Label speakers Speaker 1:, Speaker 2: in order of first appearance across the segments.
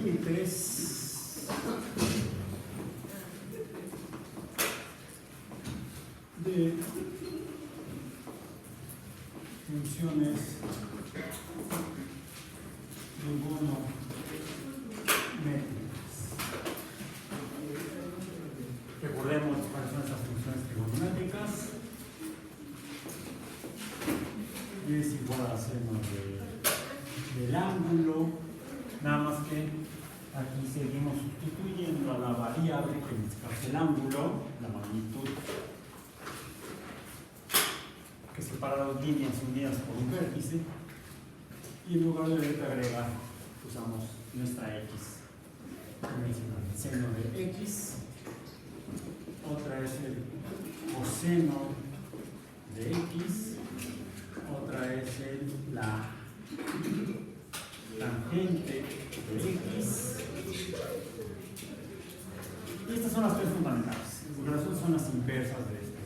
Speaker 1: límites de funciones trigonométricas. Recordemos cuáles son esas funciones trigonométricas. Y es igual a seno del ángulo, nada más que aquí seguimos sustituyendo a la variable que en este caso es el ángulo, la magnitud, que separa las líneas unidas por un vértice, y en lugar de letra agregar usamos nuestra x convencional, el seno de x. Otra es el coseno de x, otra es la tangente de x, y estas son las tres fundamentales, porque las otras son las inversas de estas.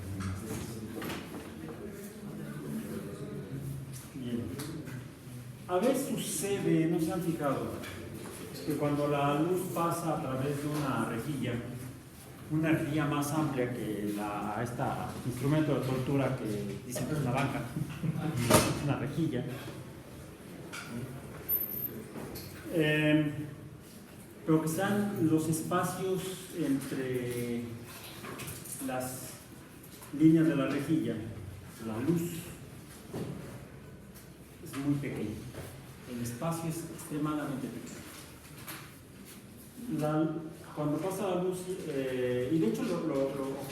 Speaker 1: Bien, a veces sucede, no se han fijado, que cuando la luz pasa a través de una rejilla más amplia que este instrumento de tortura que dicen que es una banca, una rejilla. Pero que están los espacios entre las líneas de la rejilla, la luz es muy pequeño, el espacio es extremadamente pequeño. Cuando pasa la luz, y de hecho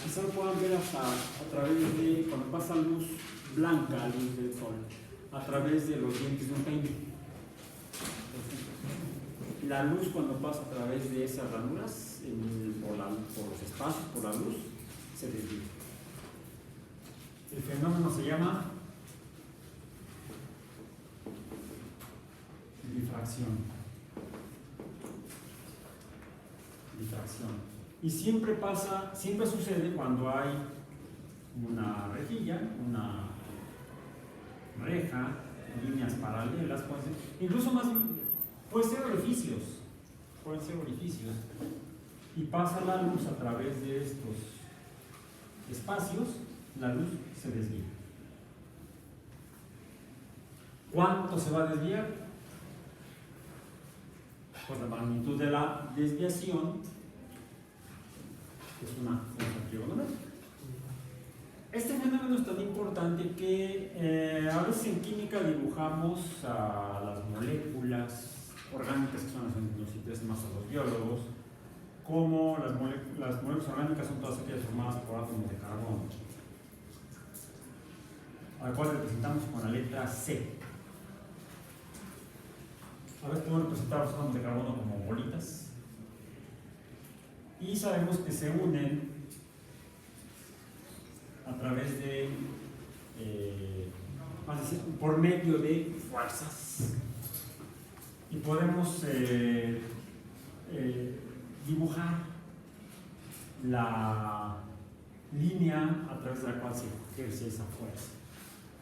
Speaker 1: quizá lo puedan ver hasta a través de cuando pasa luz blanca, luz del sol, a través de los dientes de un peine. La luz cuando pasa a través de esas ranuras, por los espacios, por la luz, se desvía. El fenómeno se llama difracción. Y siempre sucede cuando hay una rejilla, una reja, líneas paralelas, incluso más, pueden ser orificios, y pasa la luz a través de estos espacios, la luz se desvía. ¿Cuánto se va a desviar? Pues la magnitud de la desviación es una función trigonométrica. Este fenómeno es tan importante que a veces en química dibujamos a las moléculas orgánicas, que son las que nos interesan más a los biólogos, como las moléculas orgánicas son todas aquellas formadas por átomos de carbono, a la cual representamos con la letra C. A veces podemos representar los átomos de carbono como bolitas. Y sabemos que se unen a través de, por medio de fuerzas. Y podemos dibujar la línea a través de la cual se ejerce esa fuerza.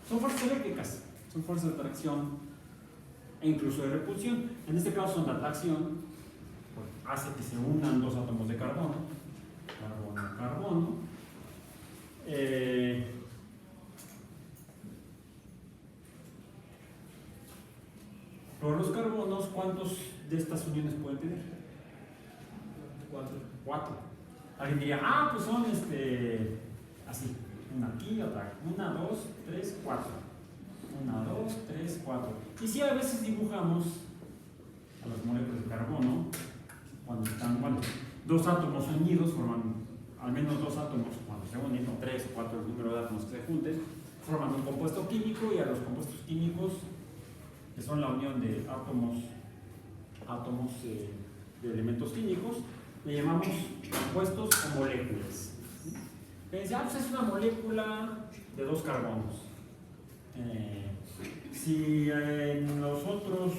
Speaker 1: Son fuerzas eléctricas, son fuerzas de atracción e incluso de repulsión. En este caso son de atracción, hace que se unan dos átomos de carbono, carbono. Por los carbonos, ¿cuántos de estas uniones pueden tener? 4. Alguien diría, pues son así, una aquí, otra, 1, 2, 3, 4. 1, 2, 3, 4. Y si a veces dibujamos a las moléculas de carbono, cuando están, dos átomos unidos forman, al menos dos átomos cuando se unen, o 3 o 4 el número de átomos que se junten, forman un compuesto químico, y a los compuestos químicos, que son la unión de átomos de elementos químicos, le llamamos compuestos o moléculas. Pensé, pues es una molécula de 2 carbonos. Si en los otros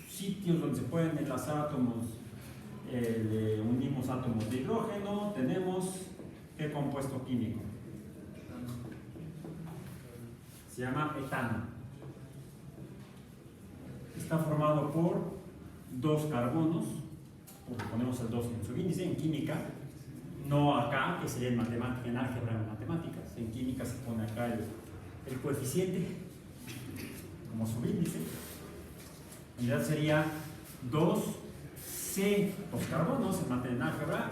Speaker 1: sitios donde se pueden enlazar átomos le unimos átomos de hidrógeno, tenemos ¿qué compuesto químico? Se llama etano. Está formado por 2 carbonos porque ponemos el 2 en su índice, en química, no acá, que sería en matemática, en álgebra, en matemáticas. En química se pone acá el coeficiente como subíndice. En realidad sería 2C, los carbonos en álgebra,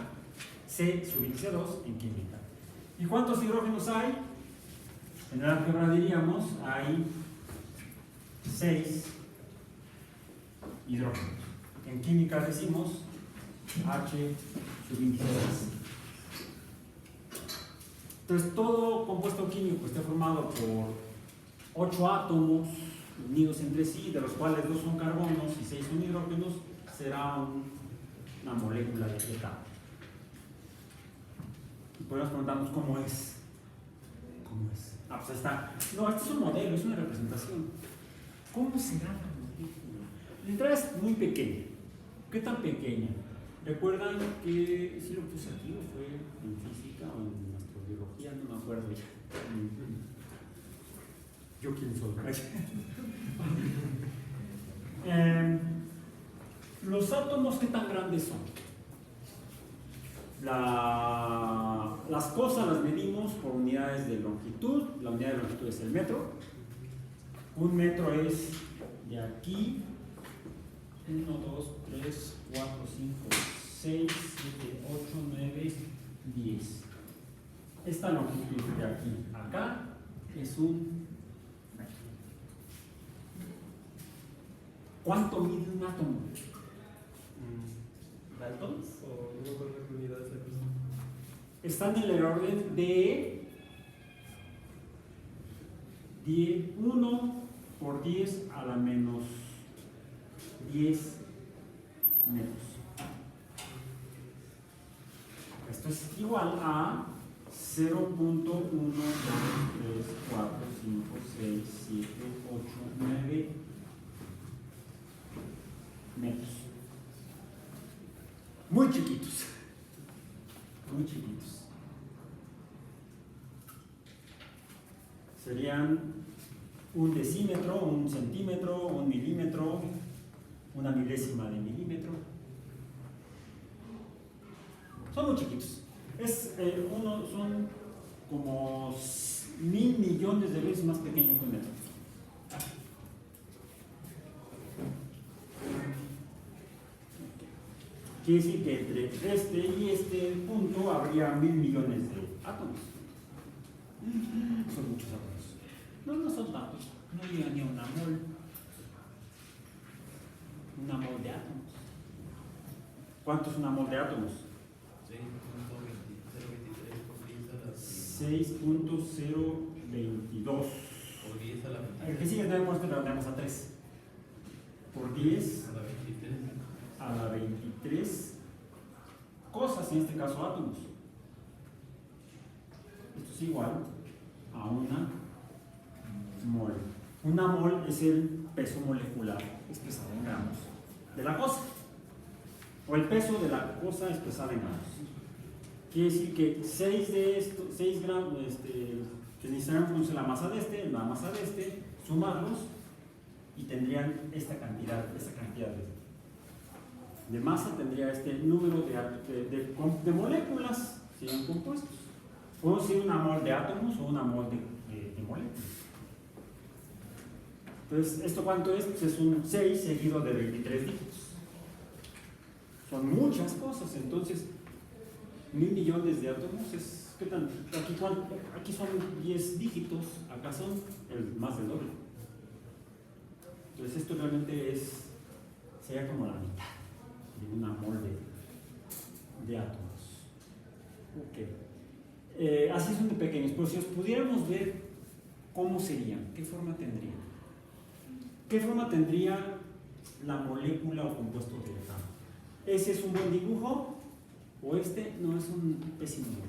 Speaker 1: C subíndice 2 en química. ¿Y cuántos hidrógenos hay? En el álgebra diríamos hay 6 hidrógenos. En química decimos H subíndice 6. Entonces todo compuesto químico está formado por 8 átomos unidos entre sí, de los cuales 2 son carbonos y 6 son hidrógenos, será una molécula de etano. Y podemos preguntarnos cómo es. ¿Cómo es? Ah, pues está. No, este es un modelo, es una representación. ¿Cómo será la molécula? La entrada es muy pequeña. ¿Qué tan pequeña? Recuerdan que, si lo puse aquí, o fue en física o en astrobiología, no me acuerdo ya. ¿Yo quién soy? Los átomos, ¿qué tan grandes son? Las cosas las medimos por unidades de longitud. La unidad de longitud es el metro. Un metro es de aquí 1, 2, 3, 4, 5, 6, 7, 8, 9, 10. Esta longitud de aquí a acá es un metro. ¿Cuánto mide un átomo?
Speaker 2: ¿Daltons? ¿O no me acuerdo qué unidad es la cosa?
Speaker 1: Están en el orden de 1 por 10 a la menos 10 metros. Esto es igual a 0.1, 2, 3, 4, 5, 6, 7, 8, 9 metros. Muy chiquitos. Muy chiquitos. Serían un decímetro, un centímetro, un milímetro, una milésima de milímetro. Son muy chiquitos. Son como 1000 millones de veces más pequeños que un metro. Quiere decir que entre este y este punto habría 1000 millones de átomos. Son muchos átomos. No son tantos. No llega ni a una mol. Una mol de átomos. ¿Cuánto es una mol de átomos? 6.022.
Speaker 2: Por 10 a la 23.
Speaker 1: El que sigue tenemos que redondeamos a 3. Por 10
Speaker 2: A la 23.
Speaker 1: a la 23 cosas, en este caso átomos. Esto es igual a una mol. Una mol es el peso molecular expresado en gramos de la cosa, o el peso de la cosa expresada en gramos. Quiere decir que 6 gramos, que necesitaríamos la masa de sumarlos y tendrían esta cantidad de masa, tendría este número de moléculas, serían compuestos. Puedo decir una mol de átomos o una mol de moléculas. Entonces, ¿esto cuánto es? Pues es un 6 seguido de 23 dígitos. Son muchas cosas, entonces 1000 millones de átomos es, ¿qué tan? Aquí son 10 dígitos, acá son más del doble. Entonces esto realmente sería como la mitad de una mol de átomos. Ok. Así son de pequeños, pero si os pudiéramos ver cómo serían, ¿qué forma tendrían? ¿Qué forma tendría la molécula o compuesto de etano? ¿Ese es un buen dibujo? ¿O este no es un pésimo dibujo?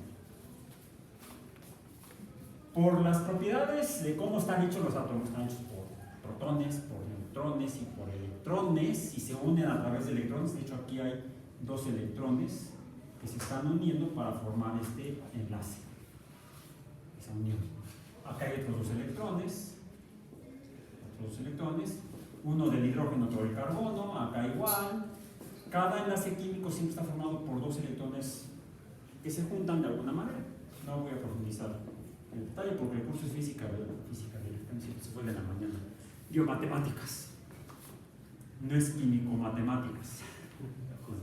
Speaker 1: Por las propiedades de cómo están hechos los átomos, están hechos por protones, por neutrones y por electrones, y se unen a través de electrones. De hecho, aquí hay 2 electrones que se están uniendo para formar este enlace, esa unión. Acá hay otros 2 electrones, uno del hidrógeno, otro del carbono, acá igual, Cada enlace químico siempre está formado por dos electrones que se juntan de alguna manera. No voy a profundizar en el detalle porque el curso es física, se fue de la mañana. Biomatemáticas. No es químico-matemáticas.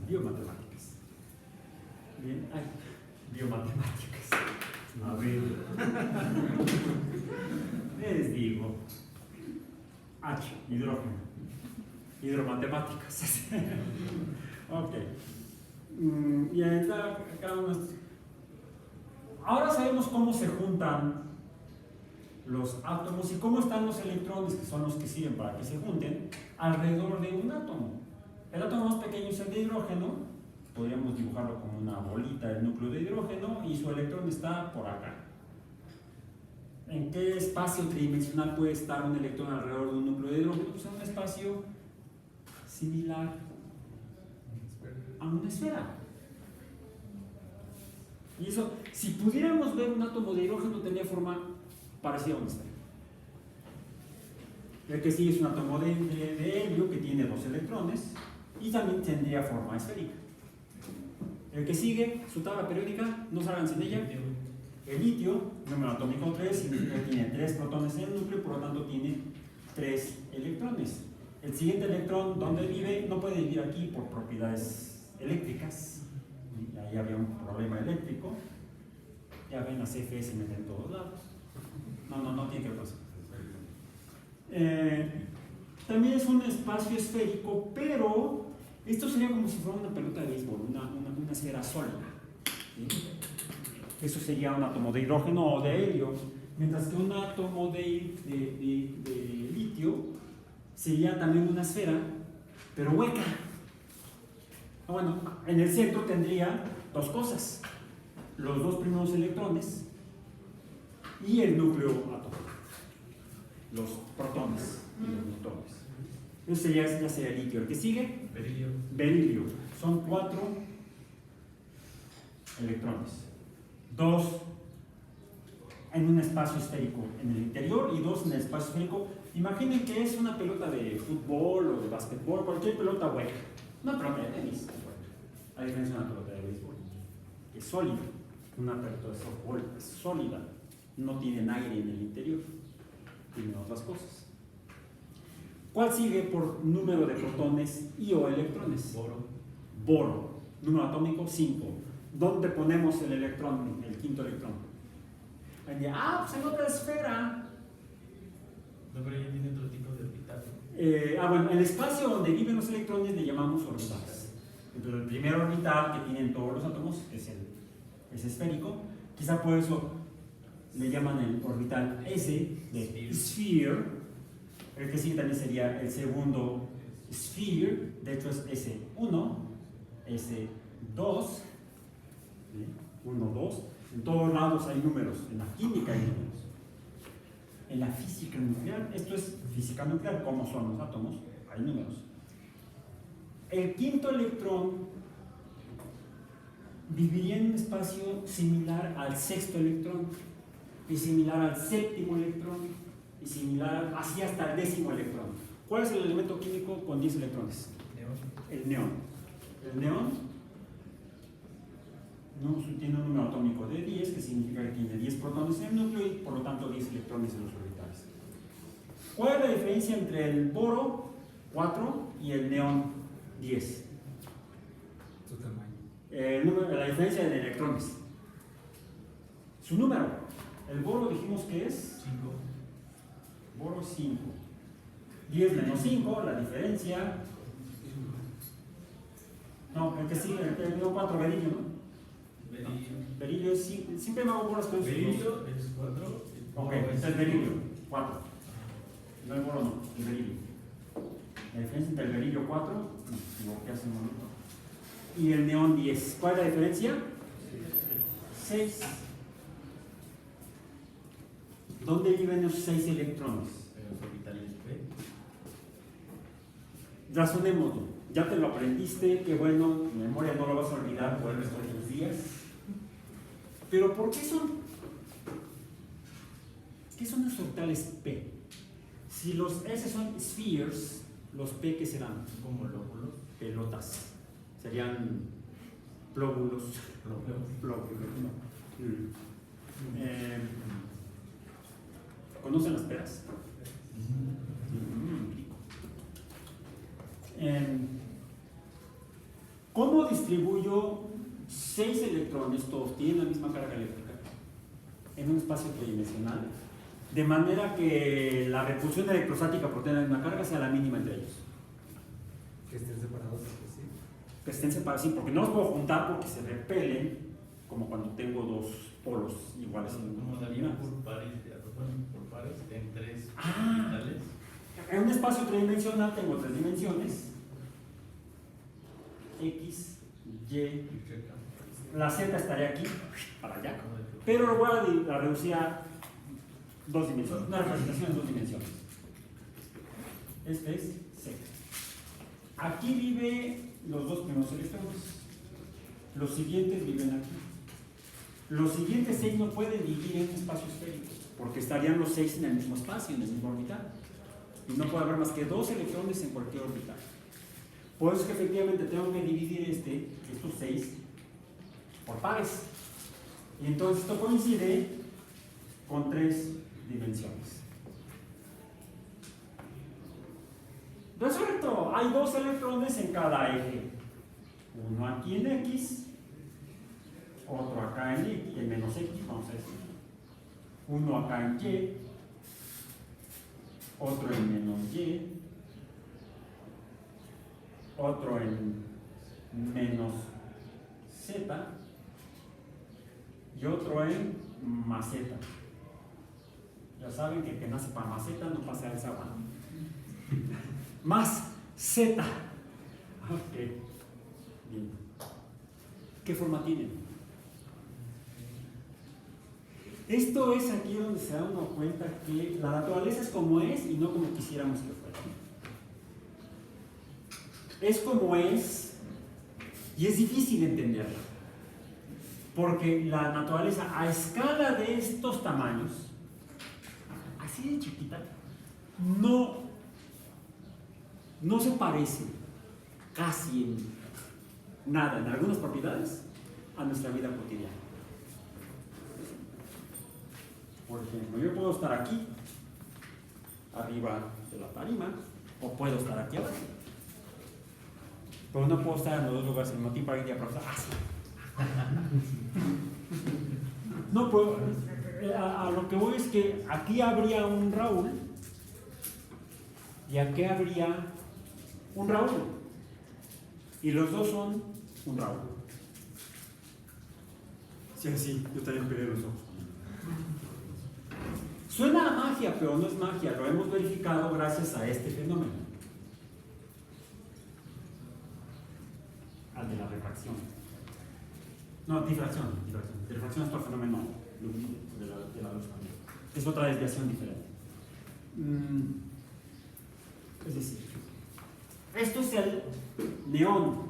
Speaker 1: Biomatemáticas. Bien, ay, biomatemáticas. A ver. Les digo. H, hidrógeno. Hidromatemáticas. Ok. Y ahí está cada uno. Ahora sabemos cómo se juntan los átomos y cómo están los electrones, que son los que sirven para que se junten, alrededor de un átomo. El átomo más pequeño es el de hidrógeno, podríamos dibujarlo como una bolita del núcleo de hidrógeno, y su electrón está por acá. ¿En qué espacio tridimensional puede estar un electrón alrededor de un núcleo de hidrógeno? Pues en un espacio similar a una esfera. Y eso, si pudiéramos ver un átomo de hidrógeno, tendría forma parecida a una esfera. El que sigue es un átomo de helio que tiene dos electrones y también tendría forma esférica. El que sigue, su tabla periódica, no salgan sin ella. El litio, número atómico 3, significa que tiene 3 protones en el núcleo, por lo tanto tiene 3 electrones. El siguiente electrón, donde vive, no puede vivir aquí por propiedades eléctricas. Y ahí había un problema eléctrico. Ya ven, las CFS meten en todos lados. No tiene que ver con eso. También es un espacio esférico, pero esto sería como si fuera una pelota de béisbol, una esfera sólida. ¿Sí? Eso sería un átomo de hidrógeno o de helio, mientras que un átomo de litio sería también una esfera, pero hueca. Bueno, en el centro tendría dos cosas: los dos primeros electrones y el núcleo atómico, los protones y los neutrones. Eso ya sería litio. El que sigue, berilio. Son 4 electrones, 2 en un espacio esférico en el interior y 2 en el espacio esférico. Imaginen que es una pelota de fútbol o de básquetbol, cualquier pelota hueca. Una pelota de tenis, a diferencia de una pelota de béisbol, que es sólida. Una pelota de softball es sólida, no tiene aire en el interior, tiene otras cosas. ¿Cuál sigue por número de protones y o electrones? Boro. Número atómico 5. ¿Dónde ponemos el electrón, el quinto electrón? Pues en otra esfera.
Speaker 2: No, pero ya tiene otro tipo de orbital.
Speaker 1: Bueno, el espacio donde viven los electrones le llamamos orbitales. Entonces, el primer orbital que tienen todos los átomos es esférico. Quizá por eso le llaman el orbital S de sphere. El que sigue también sería el segundo sphere, de hecho es S1, S2, 1, 2. En todos lados hay números, en la química hay números. En la física nuclear, esto es física nuclear, cómo son los átomos, hay números. El quinto electrón viviría en un espacio similar al sexto electrón, y similar al séptimo electrón, y similar así hasta el 10º electrón. ¿Cuál es el elemento químico con 10 electrones? El neón. El neón tiene un número atómico de 10, que significa que tiene 10 protones en el núcleo y por lo tanto 10 electrones en los orbitales. ¿Cuál es la diferencia entre el boro 4 y el neón 10?
Speaker 2: Su tamaño.
Speaker 1: La diferencia de electrones. Su número. El boro dijimos que es
Speaker 2: 5.
Speaker 1: Boro 5. 10 menos 5, la diferencia. No, el que sigue, el número 4, berilio, ¿no? Berilio es 5. Siempre me hago bolas con eso.
Speaker 2: Berilio es 4.
Speaker 1: Ok, este es berilio, 4. No el boro, no, el berilio. La diferencia entre el berilio 4, no, que hace un momento, y el neón 10. ¿Cuál es la diferencia? 6. ¿Dónde viven esos 6 electrones?
Speaker 2: En los orbitales P.
Speaker 1: Razonémoslo. Ya te lo aprendiste, qué bueno, tu memoria no lo vas a olvidar por el resto de tus días. Pero ¿por qué son? ¿Qué son los orbitales P? Si los S son spheres, los P, ¿qué serán?
Speaker 2: Como lóbulos.
Speaker 1: Pelotas. serían glóbulos. Glóbulos, ¿no? ¿Conocen las peras? Rico. ¿Cómo distribuyo 6 electrones, todos tienen la misma carga eléctrica, en un espacio tridimensional, de manera que la repulsión electrostática por tener la misma carga sea la mínima entre ellos?
Speaker 3: Que estén separados, sí.
Speaker 1: Que estén separados, sí, porque no los puedo juntar porque se repelen, como cuando tengo dos polos iguales en
Speaker 2: Como
Speaker 1: una
Speaker 2: David por pares, por pares en 3 orbitales.
Speaker 1: En un espacio tridimensional tengo 3 dimensiones, X, Y, la Z estaría aquí, para allá, pero lo voy a reducir a 2 dimensiones, una representación en 2 dimensiones. Este es Z. Aquí viven los 2 primeros electrones, los siguientes viven aquí. Los siguientes 6 no pueden vivir en un espacio esférico, porque estarían los 6 en el mismo espacio, en el mismo orbital. Y no puede haber más que 2 electrones en cualquier orbital. Por eso es que efectivamente tengo que dividir estos 6 por pares. Y entonces esto coincide con 3 dimensiones. Resuelto, hay 2 electrones en cada eje. Uno aquí en X, otro acá en Y, en menos X, vamos a decir. Uno acá en Y, otro en menos Y, otro en menos Z y otro en más Z. Ya saben que el que nace para más Z no pasa esa agua. Más Z. Ok. Bien. ¿Qué forma tienen? Esto es aquí donde se da uno cuenta que la naturaleza es como es y no como quisiéramos que fuera. Es como es y es difícil entenderla, porque la naturaleza a escala de estos tamaños, así de chiquita, no se parece casi en nada, en algunas propiedades, a nuestra vida cotidiana. Por ejemplo, yo puedo estar aquí, arriba de la tarima, o puedo estar aquí abajo. Pero no puedo estar en los 2 lugares al mismo tiempo. Alguien diría, profesor, sí. No, pero a lo que voy es que aquí habría un Raúl y aquí habría un Raúl. Y los dos son un Raúl. Sí, sí, yo también pegué los ojos. Suena a magia, pero no es magia. Lo hemos verificado gracias a este fenómeno. Al de la refracción. No, difracción. Difracción es otro fenómeno de la luz. Es otra desviación diferente. Es decir, esto es el neón.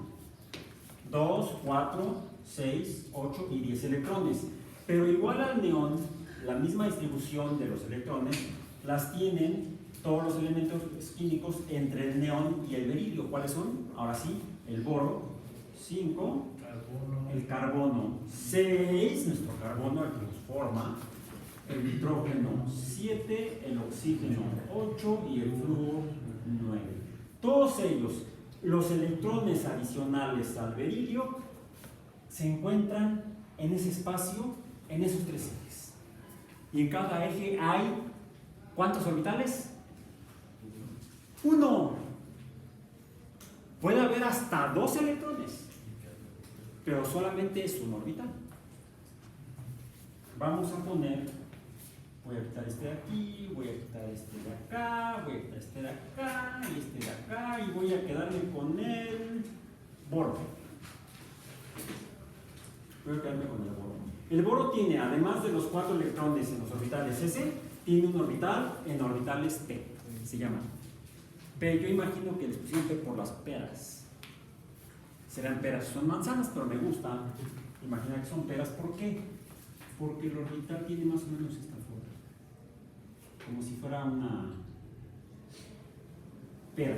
Speaker 1: 2, 4, 6, 8 y 10 electrones. Pero igual al neón, la misma distribución de los electrones las tienen todos los elementos químicos entre el neón y el beridio. ¿Cuáles son? Ahora sí, el boro, 5, el carbono 6, nuestro carbono, el que nos forma, el nitrógeno 7, el oxígeno 8 y el flúor 9. Todos ellos, los electrones adicionales al beridio, se encuentran en ese espacio, en esos 3 ejes. Y en cada eje hay, ¿cuántos orbitales? 1. Puede haber hasta 2 electrones, pero solamente es un orbital. Vamos a poner, voy a quitar este de aquí, voy a quitar este de acá, voy a quitar este de acá y este de acá y voy a quedarme con el boro. Voy a quedarme con el boro. El boro tiene, además de los 4 electrones en los orbitales S, tiene un orbital en orbitales P, se llama. P, yo imagino que les pusieron P por las peras. Serán peras, son manzanas, pero me gusta imaginar que son peras. ¿Por qué? Porque el orbital tiene más o menos esta forma, como si fuera una pera.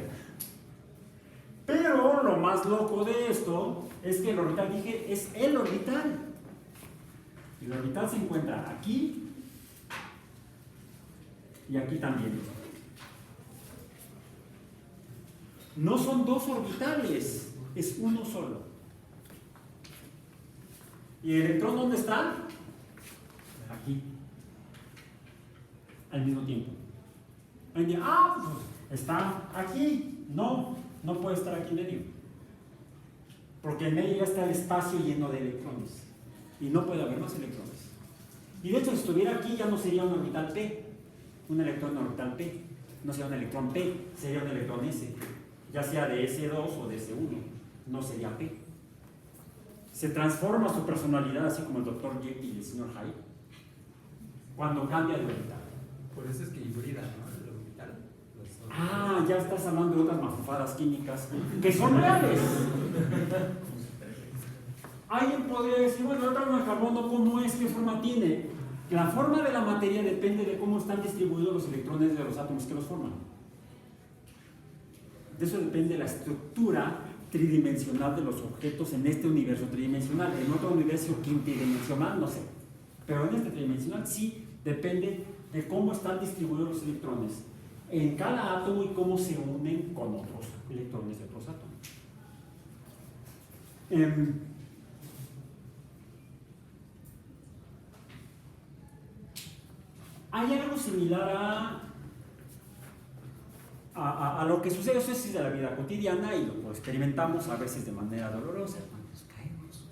Speaker 1: Pero Pero lo más loco de esto es que el orbital, dije, es el orbital. El orbital se encuentra aquí y aquí también. No son dos orbitales, es uno solo. ¿Y el electrón dónde está? Aquí. Al mismo tiempo. Pues está aquí. No, no puede estar aquí en medio. Porque en medio ya está el espacio lleno de electrones. Y no puede haber más electrones. Y de hecho, si estuviera aquí ya no sería un orbital P. Un electrón orbital P. No sería un electrón P, sería un electrón S. Ya sea de S2 o de S1. No sería P. Se transforma su personalidad, así como el Dr. Jekyll y el Sr. Hyde, cuando cambia de orbital.
Speaker 3: Por eso es que hibrida, ¿no? El orbital.
Speaker 1: Ya estás hablando de otras mafufadas químicas que son reales. Alguien podría decir, bueno, el átomo de carbono, ¿cómo es? ¿Qué forma tiene? La forma de la materia depende de cómo están distribuidos los electrones de los átomos que los forman. De eso depende la estructura tridimensional de los objetos en este universo tridimensional. En otro universo quintidimensional, no sé. Pero en este tridimensional sí depende de cómo están distribuidos los electrones en cada átomo y cómo se unen con otros electrones de otros átomos. Hay algo similar a lo que sucede, eso es de la vida cotidiana y lo experimentamos a veces de manera dolorosa cuando nos caemos.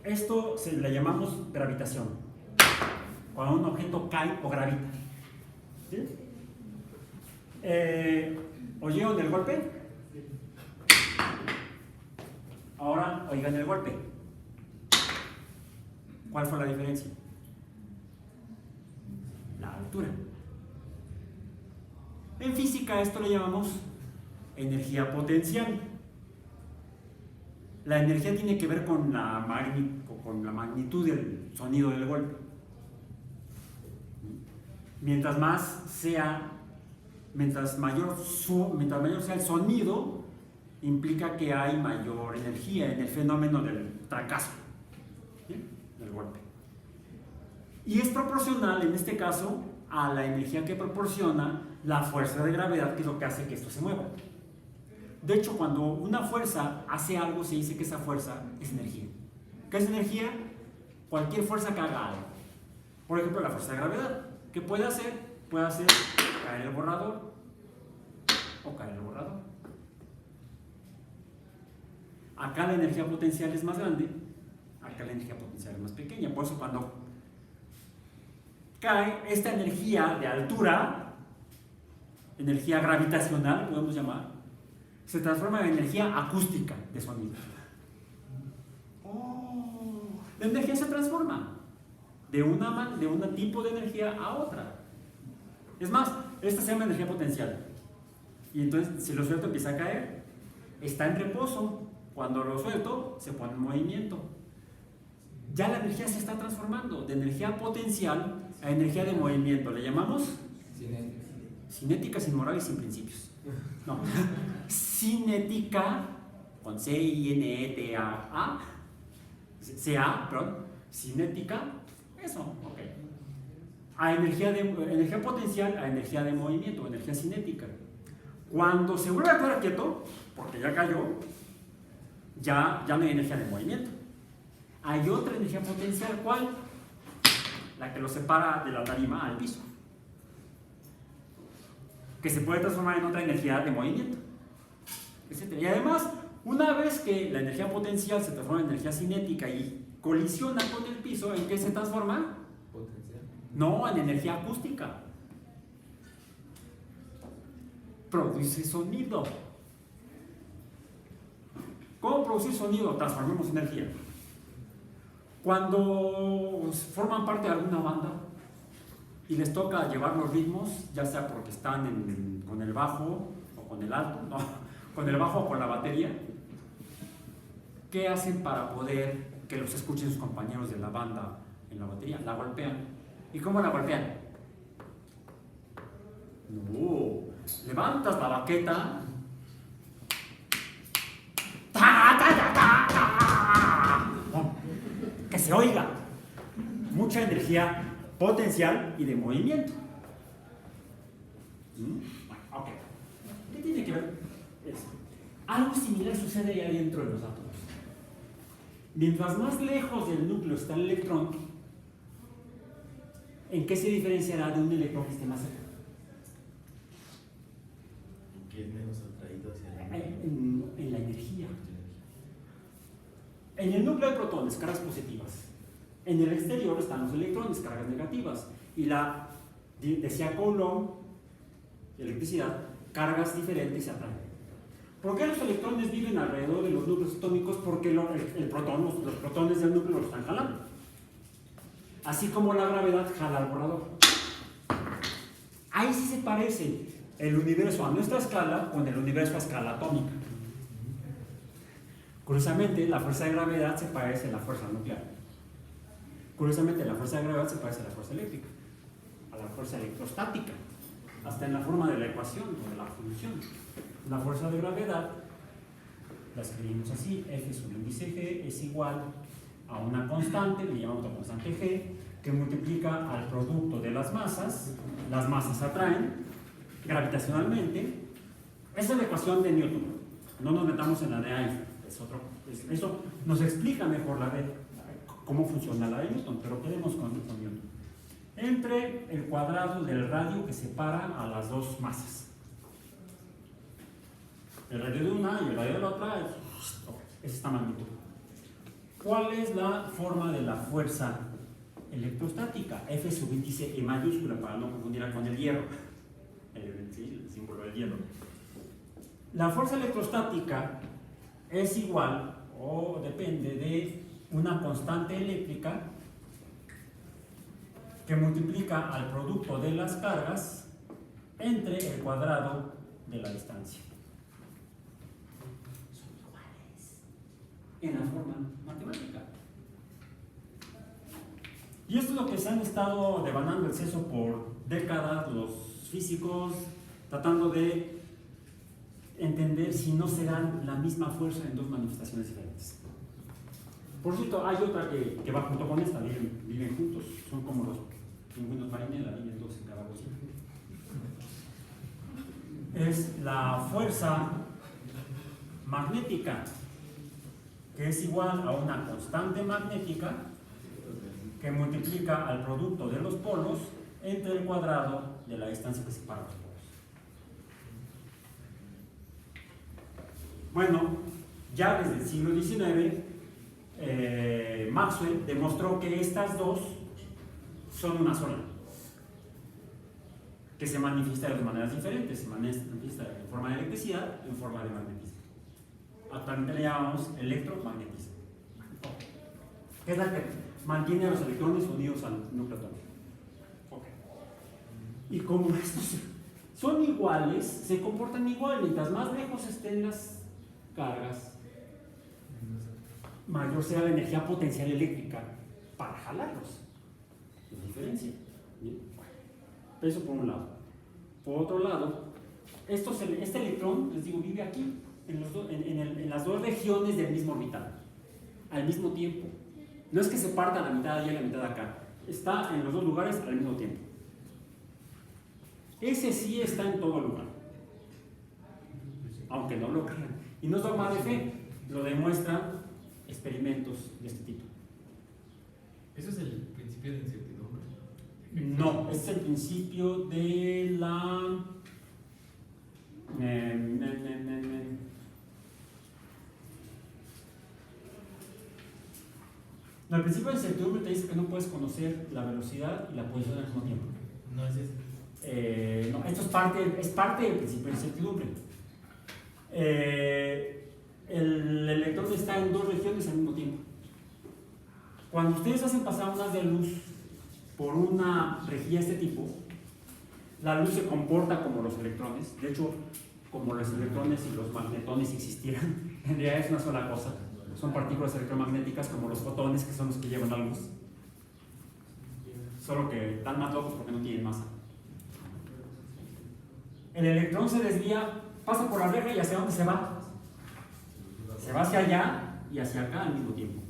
Speaker 1: Esto se le llamamos gravitación, cuando un objeto cae o gravita. ¿Sí? ¿Oyeron el golpe? Ahora oigan el golpe. ¿Cuál fue la diferencia? La altura. En física esto le llamamos energía potencial. La energía tiene que ver con la magnitud del sonido del golpe. Mientras mayor sea el sonido, implica que hay mayor energía en el fenómeno del fracaso, ¿sí? Del golpe. Y es proporcional, en este caso, a la energía que proporciona la fuerza de gravedad, que es lo que hace que esto se mueva. De hecho, cuando una fuerza hace algo, se dice que esa fuerza es energía. ¿Qué es energía? Cualquier fuerza que haga algo. Por ejemplo, la fuerza de gravedad. ¿Qué puede hacer? Puede hacer caer el borrador o caer el borrador. Acá la energía potencial es más grande, acá la energía potencial es más pequeña. Por eso cuando cae esta energía de altura, energía gravitacional, podemos llamar, se transforma en energía acústica de sonido. La energía se transforma de un tipo de energía a otra. Es más, esta se llama energía potencial. Y entonces, si lo suelto, empieza a caer. Está en reposo. Cuando lo suelto, se pone en movimiento. Ya la energía se está transformando de energía potencial a energía de movimiento. ¿Le llamamos? Cinética, sin moral y sin principios. No. Cinética, con C-I-N-E-T-A-A. C-A, perdón. Cinética, eso, ok. A energía potencial a energía de movimiento, energía cinética. Cuando se vuelve a quedar quieto, porque ya cayó, ya no hay energía de movimiento. Hay otra energía potencial, ¿cuál? La que lo separa de la tarima al piso, que se puede transformar en otra energía de movimiento, etc. Y además, una vez que la energía potencial se transforma en energía cinética y colisiona con el piso, ¿en qué se transforma?
Speaker 3: Potencial.
Speaker 1: No, en energía acústica. Produce sonido. ¿Cómo producir sonido? Transformemos energía. Cuando forman parte de alguna banda y les toca llevar los ritmos, ya sea porque están con el bajo o con el alto, no, con el bajo o con la batería, ¿qué hacen para poder que los escuchen sus compañeros de la banda en la batería? La golpean. ¿Y cómo la golpean? No, levantas la baqueta, ¡ta, ta, ta, ta, ta! Que se oiga. Mucha energía potencial y de movimiento. Bueno, ok. ¿Qué tiene que ver eso? Algo similar sucede ahí dentro de los átomos. Mientras más lejos del núcleo está el electrón, ¿en qué se diferenciará de un electrón que esté más cerca?
Speaker 2: Que es menos atraído hacia la
Speaker 1: En la energía. En el núcleo hay protones, cargas positivas. En el exterior están los electrones, cargas negativas. Y decía Coulomb, electricidad, cargas diferentes se atraen. ¿Por qué los electrones viven alrededor de los núcleos atómicos? Porque los protones del núcleo los están jalando. Así como la gravedad jala al volador. Ahí sí se parece el universo a nuestra escala con el universo a escala atómica. Curiosamente, la fuerza de gravedad se parece a la fuerza nuclear. Curiosamente, la fuerza de gravedad se parece a la fuerza eléctrica, a la fuerza electrostática, hasta en la forma de la ecuación o de la función. La fuerza de gravedad la escribimos así: F sub índice G es igual a una constante, le llamamos la constante G, que multiplica al producto de las masas atraen gravitacionalmente. Esa es la ecuación de Newton, no nos metamos en la de Einstein, eso nos explica mejor cómo funciona la de Newton, pero quedemos con Newton. Entre el cuadrado del radio que separa a las dos masas. El radio de una y el radio de la otra es esta magnitud. ¿Cuál es la forma de la fuerza electrostática? F sub índice E mayúscula, para no confundirla con el hierro. El símbolo del hierro. La fuerza electrostática es igual o depende de una constante eléctrica que multiplica al producto de las cargas entre el cuadrado de la distancia. Son iguales en la forma matemática. Y esto es lo que se han estado devanando el seso por décadas los físicos, tratando de entender si no se dan la misma fuerza en dos manifestaciones diferentes. Por cierto, hay otra que va junto con esta, viven juntos, son como los pingüinos marinela, viven dos en cada bocina. Es la fuerza magnética, que es igual a una constante magnética que multiplica al producto de los polos entre el cuadrado de la distancia que separa los polos. Bueno, ya desde el siglo XIX, Maxwell demostró que estas dos son una sola, que se manifiesta de dos maneras diferentes, se manifiesta en forma de electricidad y en forma de magnetismo. Actualmente le llamamos electromagnetismo, que es la que mantiene a los electrones unidos al núcleo atómico. Okay. Y como estos son iguales, se comportan igual. Mientras más lejos estén las cargas, mayor será la energía potencial eléctrica para jalarlos. Es diferencia. ¿Bien? Eso por un lado. Por otro lado, este electrón, les digo, vive aquí, en las dos regiones del mismo orbital, al mismo tiempo. No es que se parta la mitad allá y la mitad acá. Está en los dos lugares al mismo tiempo. Ese sí está en todo lugar, aunque no lo crean. Y no es dogma de fe, lo demuestran experimentos de este tipo.
Speaker 2: ¿Eso es el principio de incertidumbre?
Speaker 1: No, es el principio de la... No, el principio de incertidumbre te dice que no puedes conocer la velocidad y la posición al mismo tiempo.
Speaker 2: No es eso.
Speaker 1: No, esto es parte del principio de incertidumbre. El electrón está en dos regiones al mismo tiempo. Cuando ustedes hacen pasar unas de luz por una rejilla de este tipo, la luz se comporta como los electrones. De hecho, como los electrones y los magnetones existieran, en realidad es una sola cosa. Son partículas electromagnéticas como los fotones, que son los que llevan la luz. Solo que están más locos porque no tienen masa. el electrón se desvía, pasa por la reja y ¿hacia dónde se va? Se va hacia allá y hacia acá al mismo tiempo.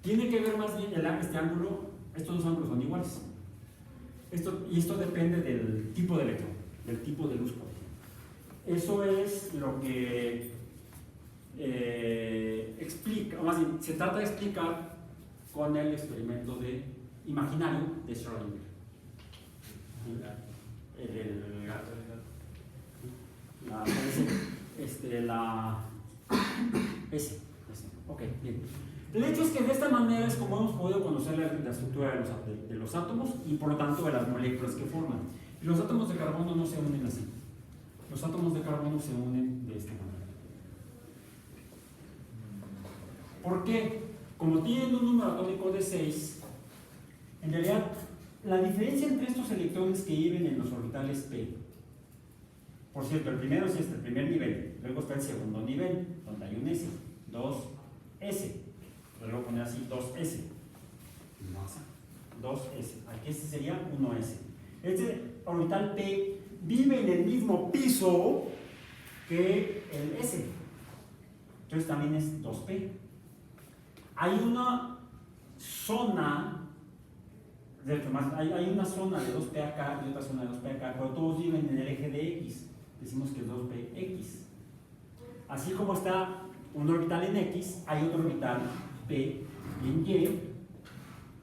Speaker 1: Tiene que ver más bien este ángulo, estos dos ángulos son iguales. Esto depende del tipo de electrón, del tipo de luz, por ejemplo. Eso es lo que explica, o más bien, se trata de explicar con el experimento imaginario de Schrödinger. Ok, bien. El hecho es que de esta manera es como hemos podido conocer la estructura de los átomos y por lo tanto de las moléculas que forman. Y los átomos de carbono no se unen así. Los átomos de carbono se unen de esta manera. ¿Por qué? Como tienen un número atómico de 6, en realidad la diferencia entre estos electrones que viven en los orbitales p, por cierto, el primero es el primer nivel, luego está el segundo nivel, donde hay un S, 2S, luego poner así 2S, 2S, aquí este sería 1S. Este orbital P vive en el mismo piso que el S, entonces también es 2P. Hay una zona, hay una zona de 2P acá y otra zona de 2P acá, pero todos viven en el eje de X, decimos que es 2PX. Así como está un orbital en X, hay otro orbital P en Y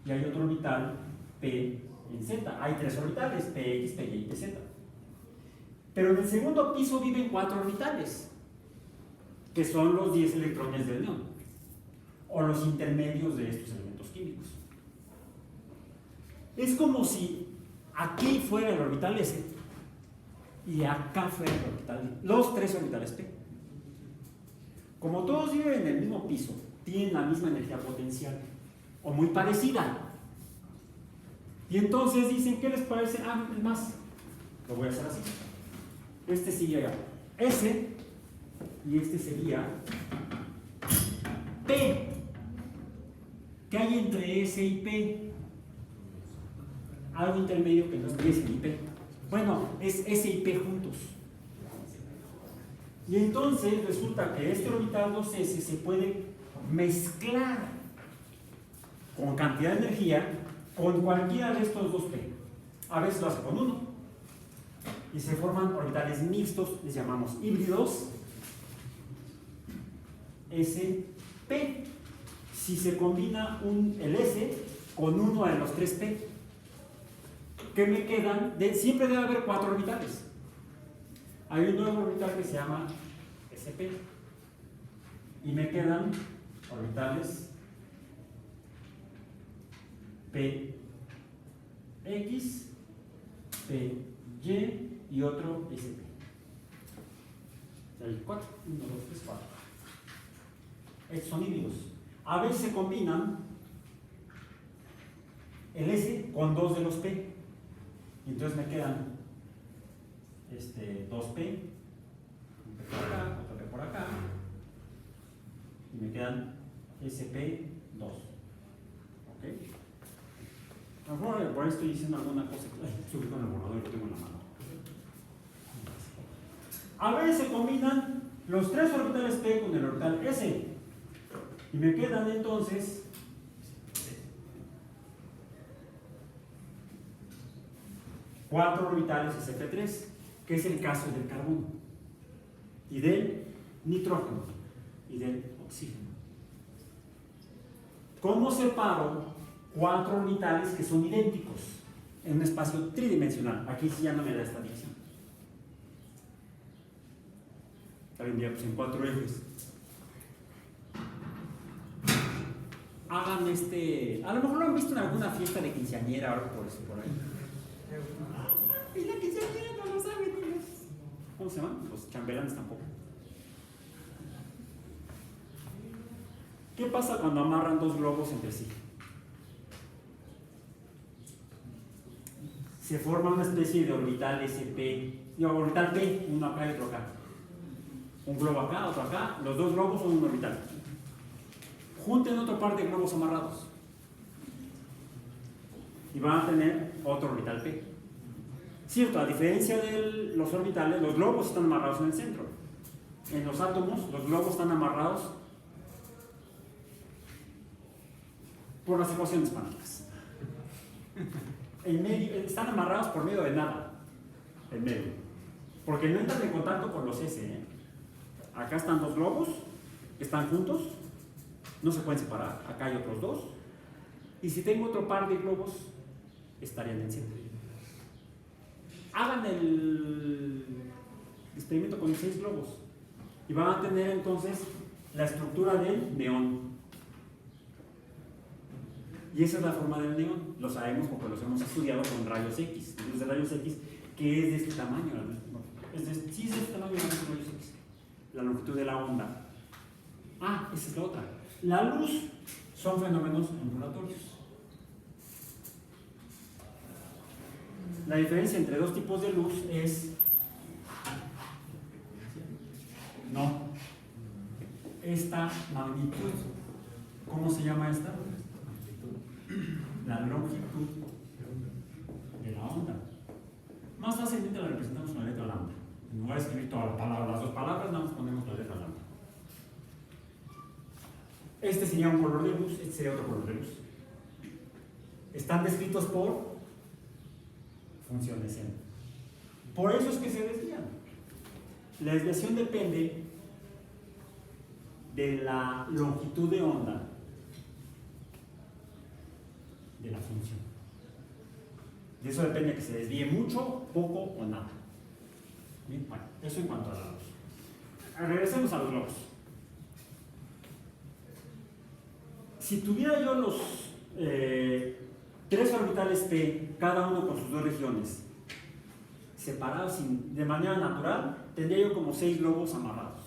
Speaker 1: y hay otro orbital P en Z. Hay 3 orbitales, PX, PY y PZ. Pero en el segundo piso viven 4 orbitales, que son los 10 electrones del neón, o los intermedios de estos elementos químicos. Es como si aquí fuera el orbital S y acá fuera el orbital, los 3 orbitales P. Como todos viven en el mismo piso, tienen la misma energía potencial, o muy parecida. Y entonces dicen, ¿qué les parece? Ah, es más, lo voy a hacer así. Este sería S y este sería P. ¿Qué hay entre S y P? Algo intermedio que no es ni S ni P. Bueno, es S y P juntos. Y entonces resulta que este orbital 2S se puede mezclar con cantidad de energía con cualquiera de estos 2P. A veces lo hace con uno. Y se forman orbitales mixtos, les llamamos híbridos, SP. Si se combina el S con uno de los 3P, ¿qué me quedan? Siempre debe haber 4 orbitales. Hay un nuevo orbital que se llama SP y me quedan orbitales PX, PY y otro SP. Hay 4, 1, 2, 3, 4. Estos son híbridos. A veces se combinan el S con 2 de los P. Y entonces me quedan 2P, un P por acá, otro P por acá. Y me quedan SP2. ¿Ok? A lo mejor por ahí estoy diciendo alguna cosa. Estoy con el borrador y lo tengo en la mano. A veces se combinan los 3 orbitales P con el orbital S. Y me quedan entonces 4 orbitales sp3, que es el caso del carbono, y del nitrógeno, y del oxígeno. ¿Cómo separo 4 orbitales que son idénticos en un espacio tridimensional? Aquí sí ya no me da esta división. También diría, pues en 4 ejes. Hagan a lo mejor lo han visto en alguna fiesta de quinceañera o algo por eso, por ahí. Y la quinceañera no lo saben ellos. ¿Cómo se llaman? Los chambelanes tampoco. ¿Qué pasa cuando amarran 2 globos entre sí? Se forma una especie de orbital SP, orbital P, uno acá y otro acá. Un globo acá, otro acá, los 2 globos son un orbital. Junten otra parte de globos amarrados y van a tener otro orbital P. Cierto, a diferencia de los orbitales, los globos están amarrados en el centro. En los átomos, los globos están amarrados por las ecuaciones cuánticas. En medio, están amarrados por medio de nada. En medio. Porque no entran en contacto con los S. Acá están dos globos que están juntos, no se pueden separar. Acá hay otros dos. Y si tengo otro par de globos, estarían en el centro. Hagan el experimento con 6 globos y van a tener entonces la estructura del neón. Y esa es la forma del neón. Lo sabemos porque los hemos estudiado con rayos X. Luz de rayos X, que es de este tamaño. Sí, es de este tamaño la luz de rayos X. La longitud de la onda. Ah, esa es la otra. La luz son fenómenos ondulatorios. La diferencia entre dos tipos de luz es esta magnitud. ¿Cómo se llama esta? La longitud de la onda. Más fácilmente la representamos con la letra lambda. En lugar de escribir toda la palabra, las dos palabras, nada más ponemos la letra lambda. Este sería un color de luz, este sería otro color de luz. Están descritos por funciones n. Por eso es que se desvían. La desviación depende de la longitud de onda de la función. De eso depende que se desvíe mucho, poco o nada. Bien, bueno, eso en cuanto a la luz. Regresemos a los globos. Si tuviera yo los 3 orbitales P, cada uno con sus 2 regiones, separados de manera natural, tendría yo como 6 globos amarrados.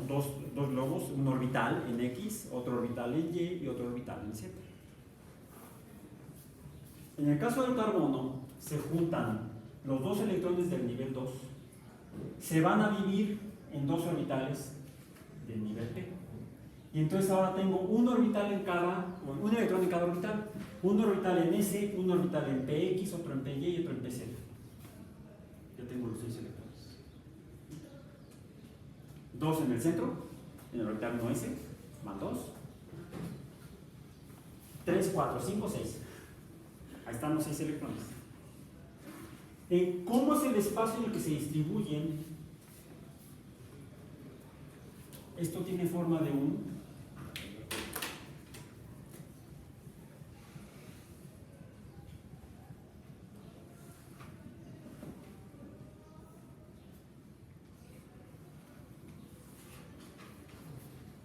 Speaker 1: Dos globos, un orbital en X, otro orbital en Y y otro orbital en Z. En el caso del carbono, se juntan los 2 electrones del nivel 2, se van a dividir en 2 orbitales del nivel P. Y entonces ahora tengo un electrón en cada orbital. Un orbital en S, un orbital en PX, otro en PY y otro en PZ. Ya tengo los 6 electrones. 2 en el centro, en el orbital 1S, más 2. 3, 4, 5, 6. Ahí están los 6 electrones. ¿Cómo es el espacio en el que se distribuyen? Esto tiene forma de un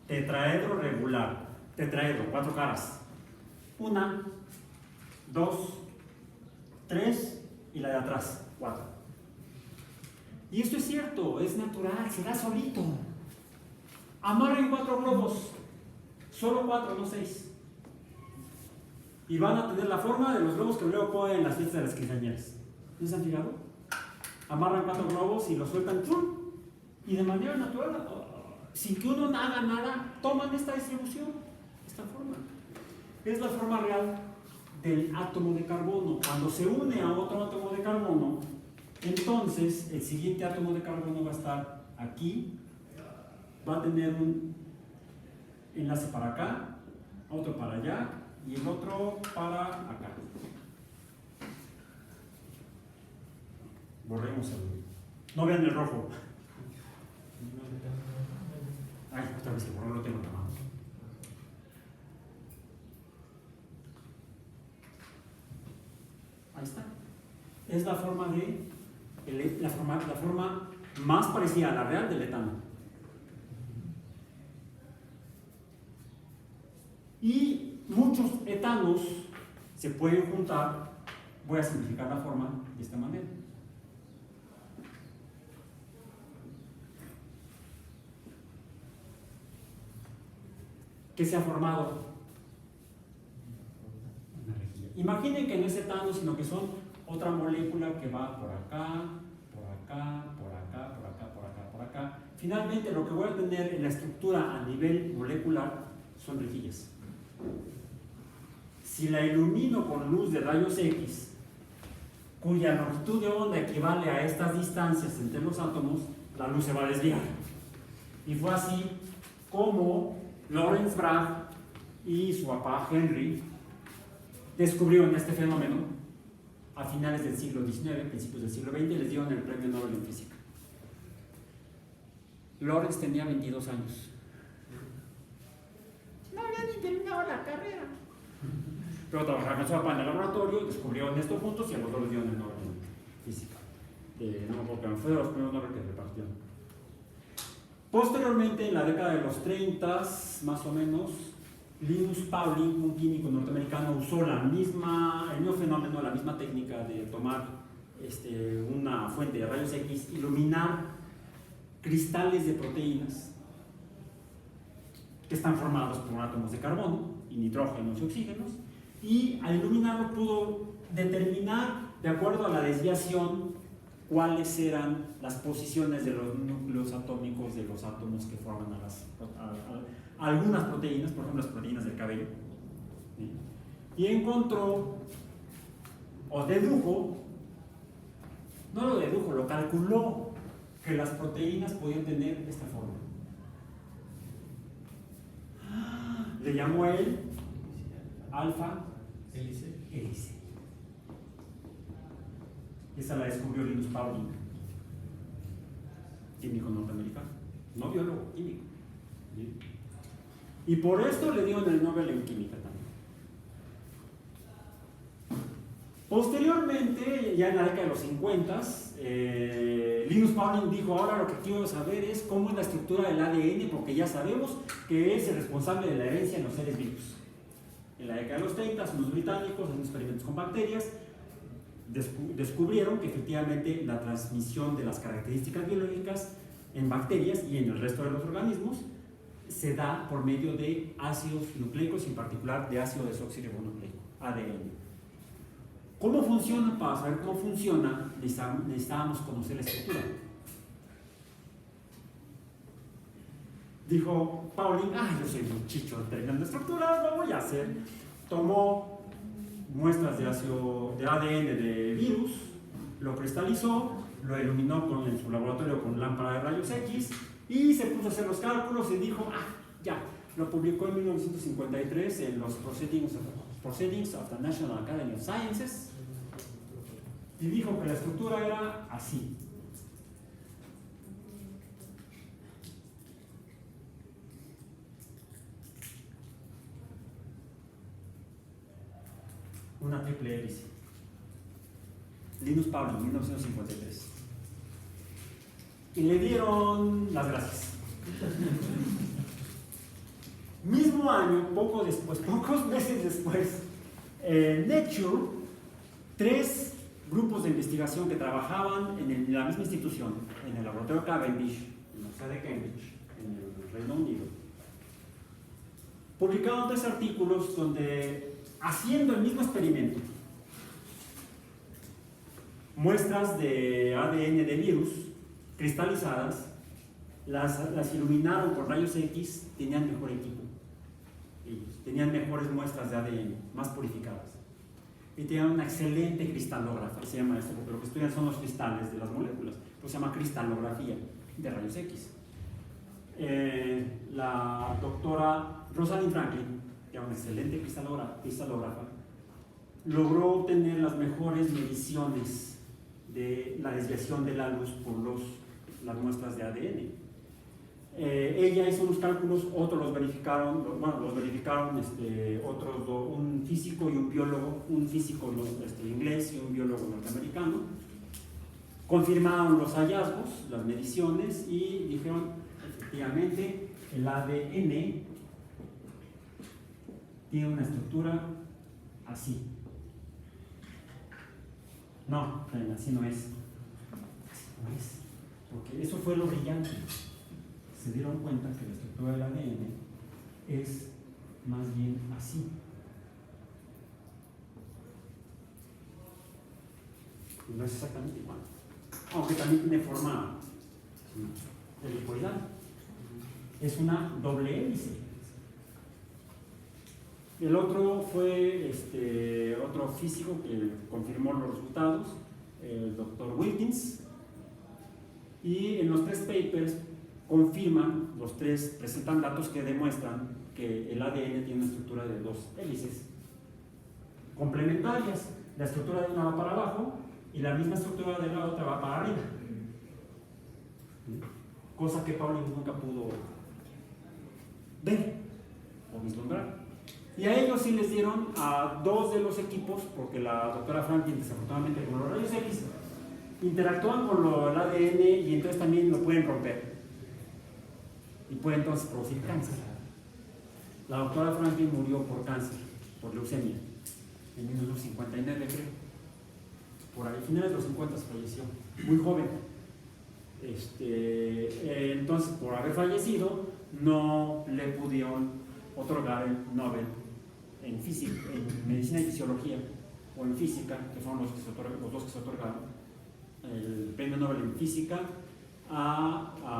Speaker 1: tetraedro regular. Tetraedro, 4 caras. 1, 2, 3 y la de atrás, 4. Y esto es cierto, es natural, se da solito. Amarren 4 globos, solo 4, no 6. Y van a tener la forma de los globos que luego ponen en las fiestas de las quinceañeras. ¿No se han fijado? Amarran 4 globos y los sueltan, ¡pum! Y de manera natural, sin que uno haga nada, toman esta distribución, esta forma. Es la forma real del átomo de carbono. Cuando se une a otro átomo de carbono, entonces el siguiente átomo de carbono va a estar aquí, va a tener un enlace para acá, otro para allá y el otro para acá. Borremos el... No vean el rojo. Ay, otra vez el borrón lo tengo en la mano. Ahí está. Es la forma la forma más parecida a la real del etano. Y muchos etanos se pueden juntar. Voy a simplificar la forma de esta manera. ¿Qué se ha formado? Una rejilla. Imaginen que no es etano, sino que son otra molécula que va por acá, por acá, por acá, por acá, por acá, por acá. Finalmente, lo que voy a tener en la estructura a nivel molecular son rejillas. Si la ilumino con luz de rayos X, cuya longitud de onda equivale a estas distancias entre los átomos, la luz se va a desviar. Y fue así como Lawrence Bragg y su papá Henry descubrieron este fenómeno a finales del siglo XIX, principios del siglo XX, y les dieron el premio Nobel en física. Lawrence tenía 22 años. No había ni terminado la carrera. Pero trabajaron con su papá en el laboratorio, descubrieron esto juntos y a los dos les dieron el Nobel en física. No, porque fue de los primeros Nobel que repartieron. Posteriormente, en la década de los 30, más o menos, Linus Pauling, un químico norteamericano, usó el mismo fenómeno, la misma técnica de tomar una fuente de rayos X, iluminar cristales de proteínas que están formados por átomos de carbono y nitrógenos y oxígenos, y al iluminarlo pudo determinar, de acuerdo a la desviación, cuáles eran las posiciones de los núcleos atómicos de los átomos que forman a algunas proteínas, por ejemplo las proteínas del cabello. ¿Sí? Y encontró, o dedujo, no lo dedujo, lo calculó, que las proteínas podían tener esta forma. Le llamó él alfa hélice. Esa la descubrió Linus Pauling, químico norteamericano, no biólogo, químico. ¿Sí? Y por esto le dieron el Nobel en química también. Posteriormente, ya en la década de los 50, Linus Pauling dijo: ahora lo que quiero saber es cómo es la estructura del ADN, porque ya sabemos que es el responsable de la herencia en los seres vivos. En la década de los 30, unos británicos en experimentos con bacterias descubrieron que efectivamente la transmisión de las características biológicas en bacterias y en el resto de los organismos se da por medio de ácidos nucleicos, y en particular de ácido desoxirribonucleico, ADN. ¿Cómo funciona? Para saber cómo funciona, necesitábamos conocer la estructura. Dijo Pauling: yo soy un chicho terminando estructuras, lo voy a hacer. Tomó muestras de ADN de virus, lo cristalizó, lo iluminó en su laboratorio con lámpara de rayos X y se puso a hacer los cálculos y dijo: ya. Lo publicó en 1953 en los Proceedings of the National Academy of Sciences y dijo que la estructura era así. Una triple hélice. Linus Pauling, 1953. Y le dieron las gracias. Mismo año, pocos meses después, en Nature, 3 grupos de investigación que trabajaban en la misma institución, en el laboratorio Cavendish, en la Universidad de Cambridge, en el Reino Unido, publicaron 3 artículos donde, haciendo el mismo experimento, muestras de ADN de virus cristalizadas, las iluminaron con rayos X, tenían mejor equipo. Ellos tenían mejores muestras de ADN, más purificadas. Y tenían una excelente cristalógrafa, se llama esto, porque lo que estudian son los cristales de las moléculas, pues se llama cristalografía de rayos X. La doctora Rosalind Franklin, que era una excelente cristalógrafa, logró obtener las mejores mediciones de la desviación de la luz por las muestras de ADN. Ella hizo unos cálculos, otros los verificaron, un físico y un biólogo, un físico inglés y un biólogo norteamericano. Confirmaron los hallazgos, las mediciones, y dijeron: efectivamente el ADN tiene una estructura así. No, así no es. Así no es. Porque eso fue lo brillante. Se dieron cuenta que la estructura del ADN es más bien así. No es exactamente igual. Aunque también tiene forma helicoidal. Es una doble hélice. El otro fue otro físico que confirmó los resultados, el doctor Wilkins, y en los 3 papers confirman, los 3 presentan datos que demuestran que el ADN tiene una estructura de 2 hélices complementarias. La estructura de una va para abajo y la misma estructura de la otra va para arriba. Cosa que Pauling nunca pudo ver o vislumbrar. Y a ellos sí les dieron a 2 de los equipos, porque la doctora Franklin, desafortunadamente, con los rayos X interactúan con el ADN y entonces también lo pueden romper y puede entonces producir cáncer. La doctora Franklin murió por cáncer, por leucemia, en 1959, creo. Por ahí, finales de los 50 falleció, muy joven. Entonces, por haber fallecido, no le pudieron otorgar el Nobel en física, en medicina y fisiología, o en física, que fueron los dos que se otorgaron, el premio Nobel en física al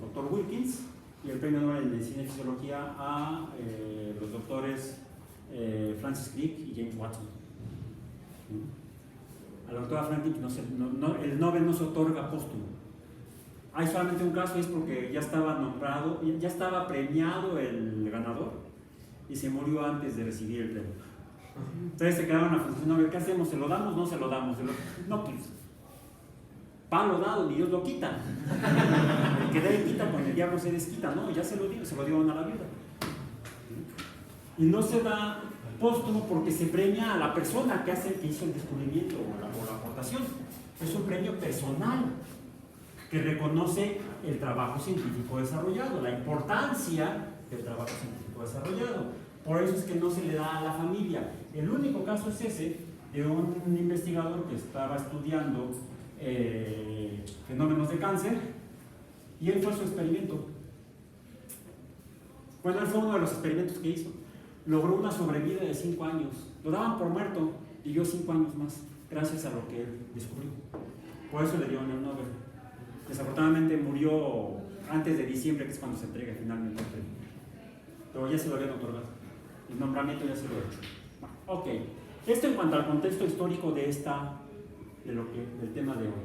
Speaker 1: doctor Wilkins, y el premio Nobel en medicina y fisiología a los doctores Francis Crick y James Watson. A la doctora Franklin el Nobel no se otorga póstumo. Hay solamente un caso, es porque ya estaba nombrado, ya estaba premiado el ganador y se murió antes de recibir el premio. Entonces se quedaron a función Nobel, ¿qué hacemos? ¿Se lo damos? No se lo damos. No, pues, palo dado, ni Dios lo quita. El que da y quita, con el diablo se desquita, ¿no? Ya se lo dieron a la viuda. Y no se da póstumo porque se premia a la persona que hizo el descubrimiento o la aportación. Es un premio personal que reconoce el trabajo científico desarrollado, la importancia del trabajo científico desarrollado. Por eso es que no se le da a la familia. El único caso es ese de un investigador que estaba estudiando fenómenos de cáncer, y él fue su experimento. Bueno, él fue uno de los experimentos que hizo. Logró una sobrevida de 5 años. Lo daban por muerto, vivió 5 años más, gracias a lo que él descubrió. Por eso le dieron el Nobel. Desafortunadamente murió antes de diciembre, que es cuando se entrega finalmente el premio. Pero ya se lo habían otorgado. El nombramiento ya se lo ha hecho. Ok. Esto en cuanto al contexto histórico del tema de hoy.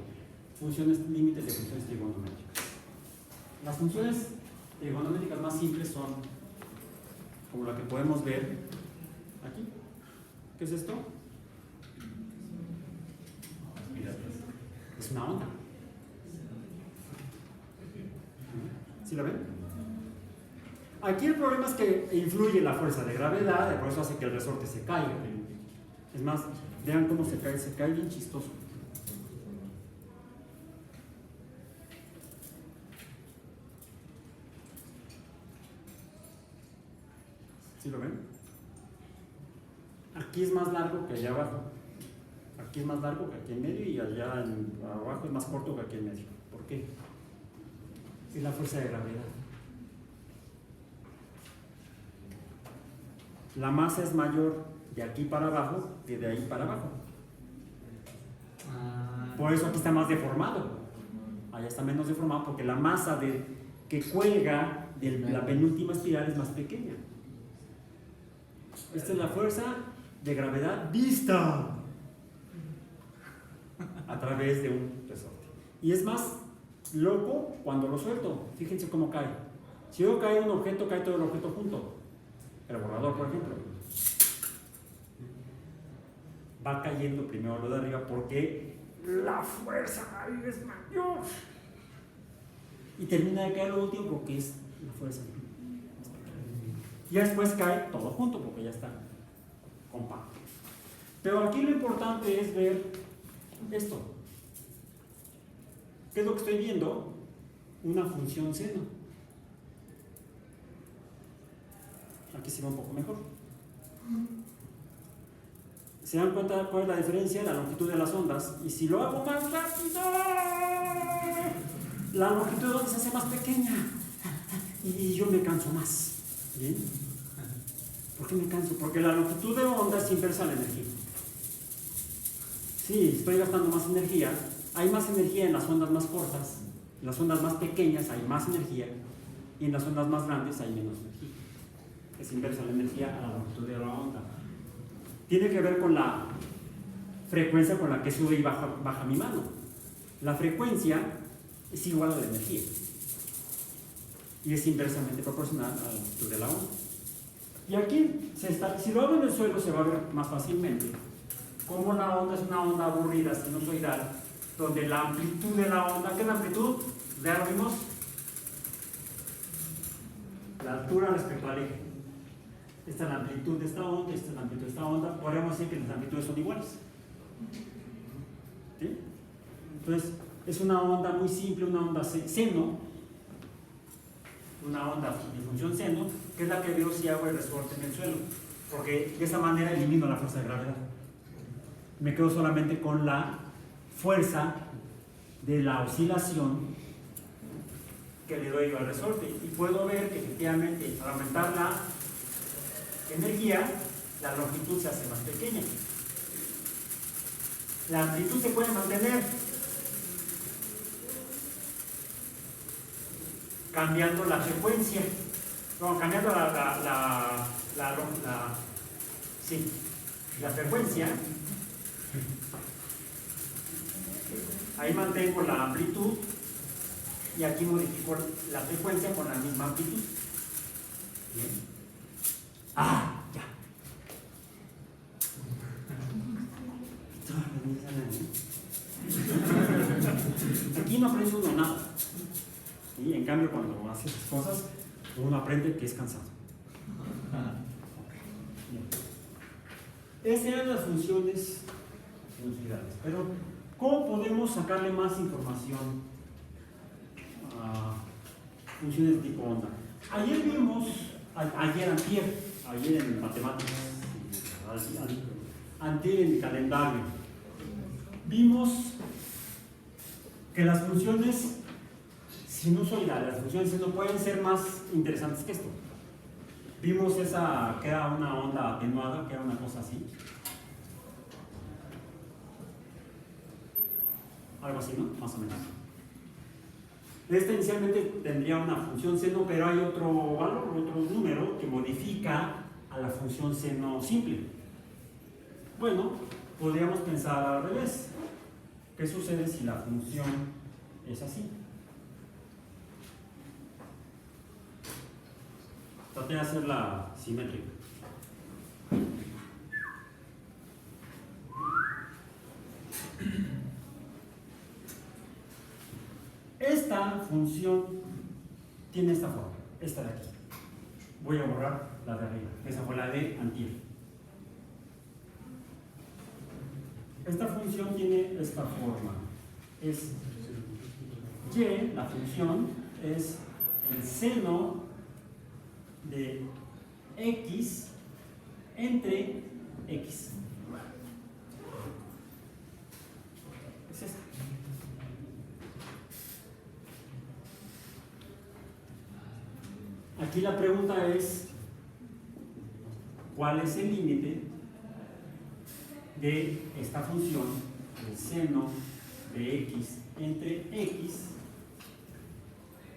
Speaker 1: Límites de funciones trigonométricas. Las funciones trigonométricas más simples son como la que podemos ver aquí. ¿Qué es esto? Es una onda. ¿Sí la ven? Aquí el problema es que influye la fuerza de gravedad, y por eso hace que el resorte se caiga. Es más, vean cómo se cae bien chistoso. ¿Sí lo ven? Aquí es más largo que allá abajo. Aquí es más largo que aquí en medio, y allá abajo es más corto que aquí en medio. ¿Por qué? Es la fuerza de gravedad. La masa es mayor de aquí para abajo que de ahí para abajo. Por eso aquí está más deformado. Allá está menos deformado, porque la masa que cuelga de la penúltima espiral es más pequeña. Esta es la fuerza de gravedad vista a través de un resorte. Y es más loco cuando lo suelto. Fíjense cómo cae. Si yo cae un objeto, cae todo el objeto junto. El borrador, por ejemplo. Va cayendo primero lo de arriba porque la fuerza ahí es mayor. Y termina de caer lo último porque es la fuerza. Y después cae todo junto porque ya está compacto. Pero aquí lo importante es ver esto. ¿Qué es lo que estoy viendo? Una función seno. Aquí se ve un poco mejor. ¿Se dan cuenta cuál es la diferencia? La longitud de las ondas. Y si lo hago más rápido, la longitud de ondas se hace más pequeña. Y yo me canso más. ¿Bien? ¿Por qué me canso? Porque la longitud de onda es inversa a la energía. Sí, estoy gastando más energía. Hay más energía en las ondas más cortas. En las ondas más pequeñas hay más energía. Y en las ondas más grandes hay menos energía. Es inversa la energía a la longitud de la onda. Tiene que ver con la frecuencia con la que sube y baja mi mano. La frecuencia es igual a la energía y es inversamente proporcional a la longitud de la onda. Y aquí, si lo hago en el suelo, se va a ver más fácilmente cómo la onda es una onda aburrida, sinusoidal, donde la amplitud de la onda, ¿qué es la amplitud? Ya lo vimos, la altura respecto al eje. Esta es la amplitud de esta onda, esta es la amplitud de esta onda. Podemos decir que las amplitudes son iguales. ¿Sí? Entonces, es una onda muy simple, una onda seno, una onda de función seno, que es la que veo si hago el resorte en el suelo, porque de esa manera elimino la fuerza de gravedad. Me quedo solamente con la fuerza de la oscilación que le doy yo al resorte, y puedo ver que efectivamente al aumentar la energía, la longitud se hace más pequeña. La amplitud se puede mantener cambiando la frecuencia, no, cambiando la frecuencia. Ahí mantengo la amplitud y aquí modifico la frecuencia con la misma amplitud. Bien. Ya. Aquí no aprende uno nada. Y en cambio, cuando hace esas cosas, uno aprende que es cansado. Bien. Esas eran las funciones sinusoidales. Pero, ¿cómo podemos sacarle más información a funciones de tipo onda? Ayer vimos, ayer en matemáticas, antier en el calendario, vimos que las funciones sinusoidales, las funciones seno pueden ser más interesantes que esto. Vimos esa que era una onda atenuada, que era una cosa así. Algo así, ¿no? Más o menos. Esta inicialmente tendría una función seno, pero hay otro valor, otro número que modifica a la función seno simple. Bueno, podríamos pensar al revés. ¿Qué sucede si la función es así? Traté de hacerla simétrica. Esta función tiene esta forma, esta de aquí. Voy a borrar la de arriba, esa fue la de antier. Esta función tiene esta forma. Es y, la función, es el seno de x entre x. Es esto. Aquí la pregunta es, ¿cuál es el límite de esta función, el seno de x entre x,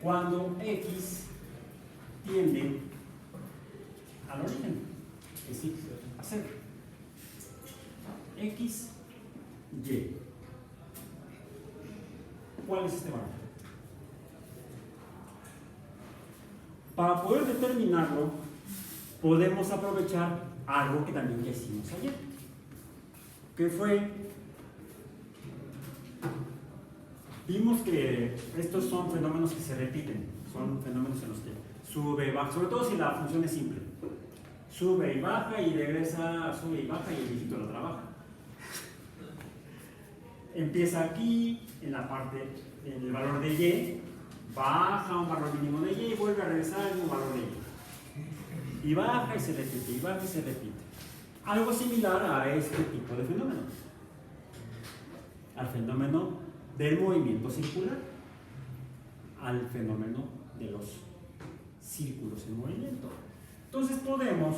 Speaker 1: cuando x tiende al origen? Es decir, a 0. X, y. ¿Cuál es este valor? Para poder determinarlo, podemos aprovechar algo que también ya hicimos ayer, que fue, vimos que estos son fenómenos que se repiten, son fenómenos en los que sube y baja, sobre todo si la función es simple, sube y baja y regresa, sube y baja y el dígito lo trabaja. Empieza aquí, en la parte, en el valor de y, baja un valor mínimo de y, vuelve a regresar en un valor de y. Y baja y se repite, y baja y se repite. Algo similar a este tipo de fenómeno. Al fenómeno del movimiento circular. Al fenómeno de los círculos en movimiento. Entonces podemos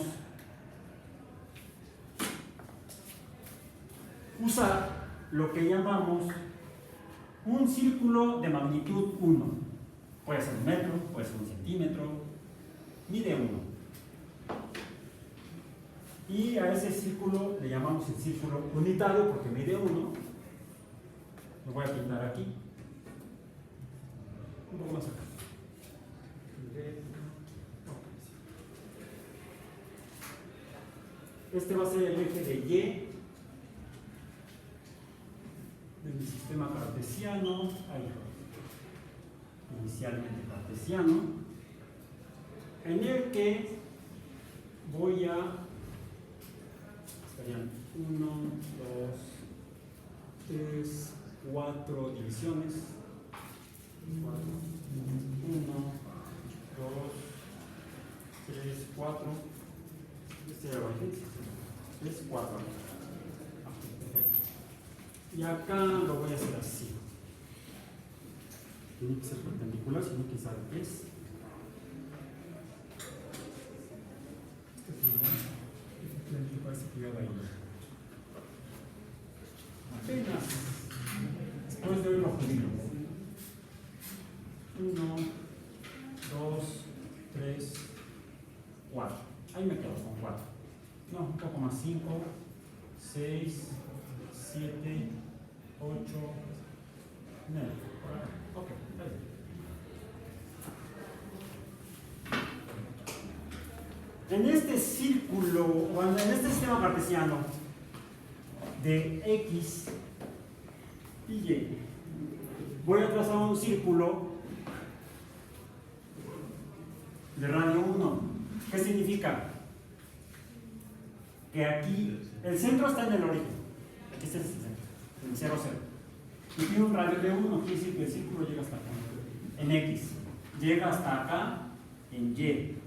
Speaker 1: usar lo que llamamos un círculo de magnitud 1. Puede ser 1 metro, puede ser 1 centímetro, mide 1. Y a ese círculo le llamamos el círculo unitario porque mide 1. Lo voy a pintar aquí. Un poco más acá. Este va a ser el eje de Y de mi sistema cartesiano. Inicialmente cartesiano. En el que voy a, serían 1, 2, 3, 4 divisiones. 1, 2, 3, 4. Este era el 3, 4. Perfecto. Y acá lo voy a hacer así. Tiene que ser perpendicular, si no, quién sabe qué es. Efectivamente parece que iba ahí. Apenas. Después de hoy lo jubilo. 1, 2, 3, 4. Ahí me quedo con 4. No, un poco más. 5, 6, 7, 8, 9. Ok, está bien. En este círculo, o en este sistema cartesiano de X y Y, voy a trazar un círculo de radio 1. ¿Qué significa? Que aquí, el centro está en el origen. Aquí está el centro, en 0, 0. Y tiene un radio de 1, quiere decir que el círculo llega hasta acá, en X. Llega hasta acá, en Y.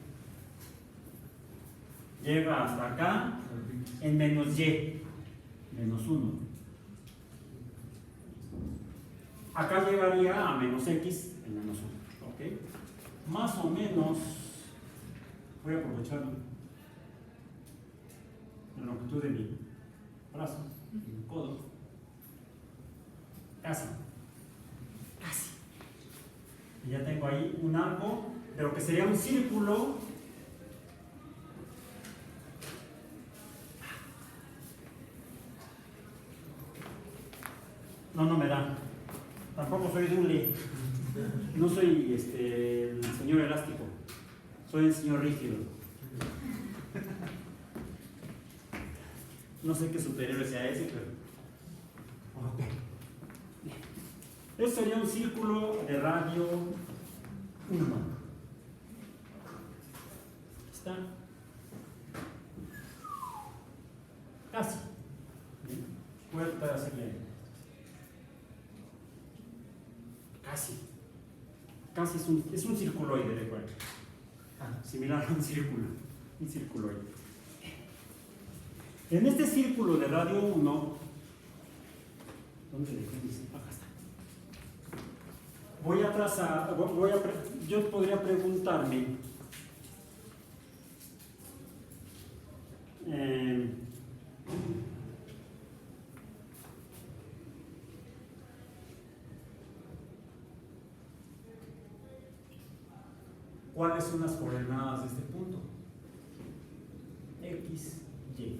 Speaker 1: Llega hasta acá, en menos Y, menos 1. Acá llegaría a menos X, en menos 1. ¿Ok? Más o menos, voy a aprovechar la longitud de mi brazo, mi codo. Casi. Y ya tengo ahí un arco de lo que sería un círculo. No me da. Tampoco soy Dule. No soy el señor elástico. Soy el señor rígido. No sé qué superhéroe sea ese, pero. Ok. Este sería un círculo de radio 1. ¿Está? Casi. Voy a tratar de hacerle. Casi. Casi es un circuloide, recuerda. Similar a un círculo. Un circuloide. En este círculo de radio 1, ¿dónde dejé mis? Acá está. Voy a trazar, yo podría preguntarme, ¿cuáles son las coordenadas de este punto? X, Y.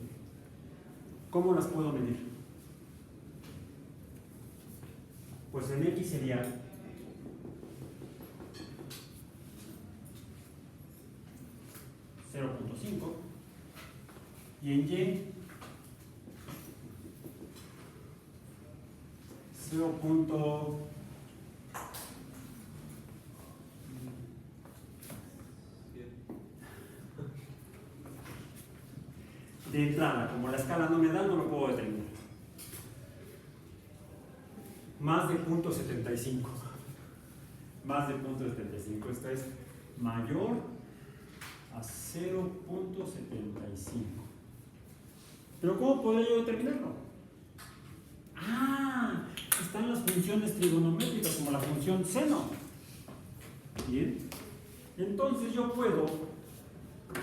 Speaker 1: ¿Cómo las puedo medir? Pues en X sería 0.5 y en Y 0. De entrada, como la escala no me da, no lo puedo determinar. Más de 0.75. Más de 0.75. Esto es mayor a 0.75. Pero ¿cómo podría yo determinarlo? Están las funciones trigonométricas como la función seno. Bien. Entonces yo puedo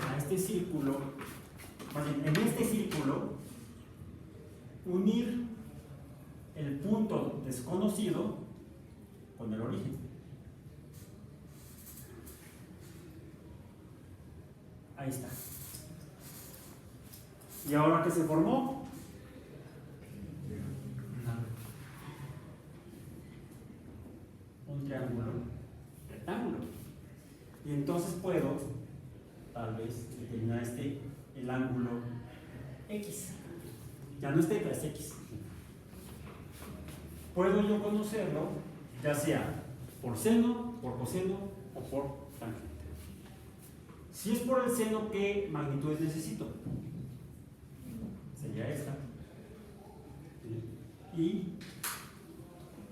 Speaker 1: a este círculo, en este círculo, unir el punto desconocido con el origen. Ahí está. ¿Y ahora qué se formó? Un triángulo rectángulo. Y entonces puedo, tal vez, determinar el ángulo X. Ya no es θ, es X. Puedo yo conocerlo, ya sea por seno, por coseno o por tangente. Si es por el seno, ¿qué magnitudes necesito? Sería esta. Y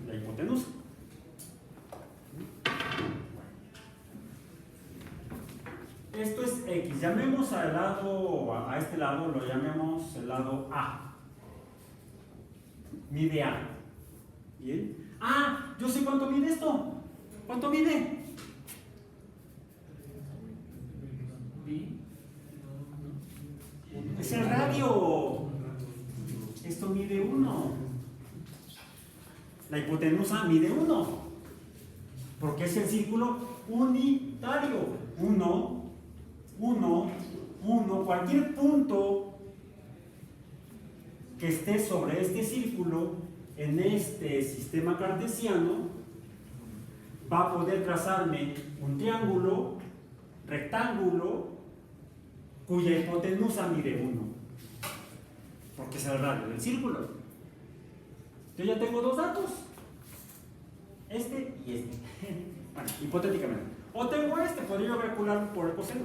Speaker 1: la hipotenusa. Esto es X. Llamemos al lado, a este lado, lo llamemos el lado A. Mide A. Bien. Ah, yo sé cuánto mide esto. ¿Cuánto mide? Es el radio. Esto mide 1. La hipotenusa mide 1. Porque es el círculo unitario. 1, 1, 1. Cualquier punto que esté sobre este círculo en este sistema cartesiano va a poder trazarme un triángulo rectángulo cuya hipotenusa mide 1, porque es el radio del círculo. Yo ya tengo dos datos, este y este. Bueno, hipotéticamente. O tengo este, podría calcular por el coseno.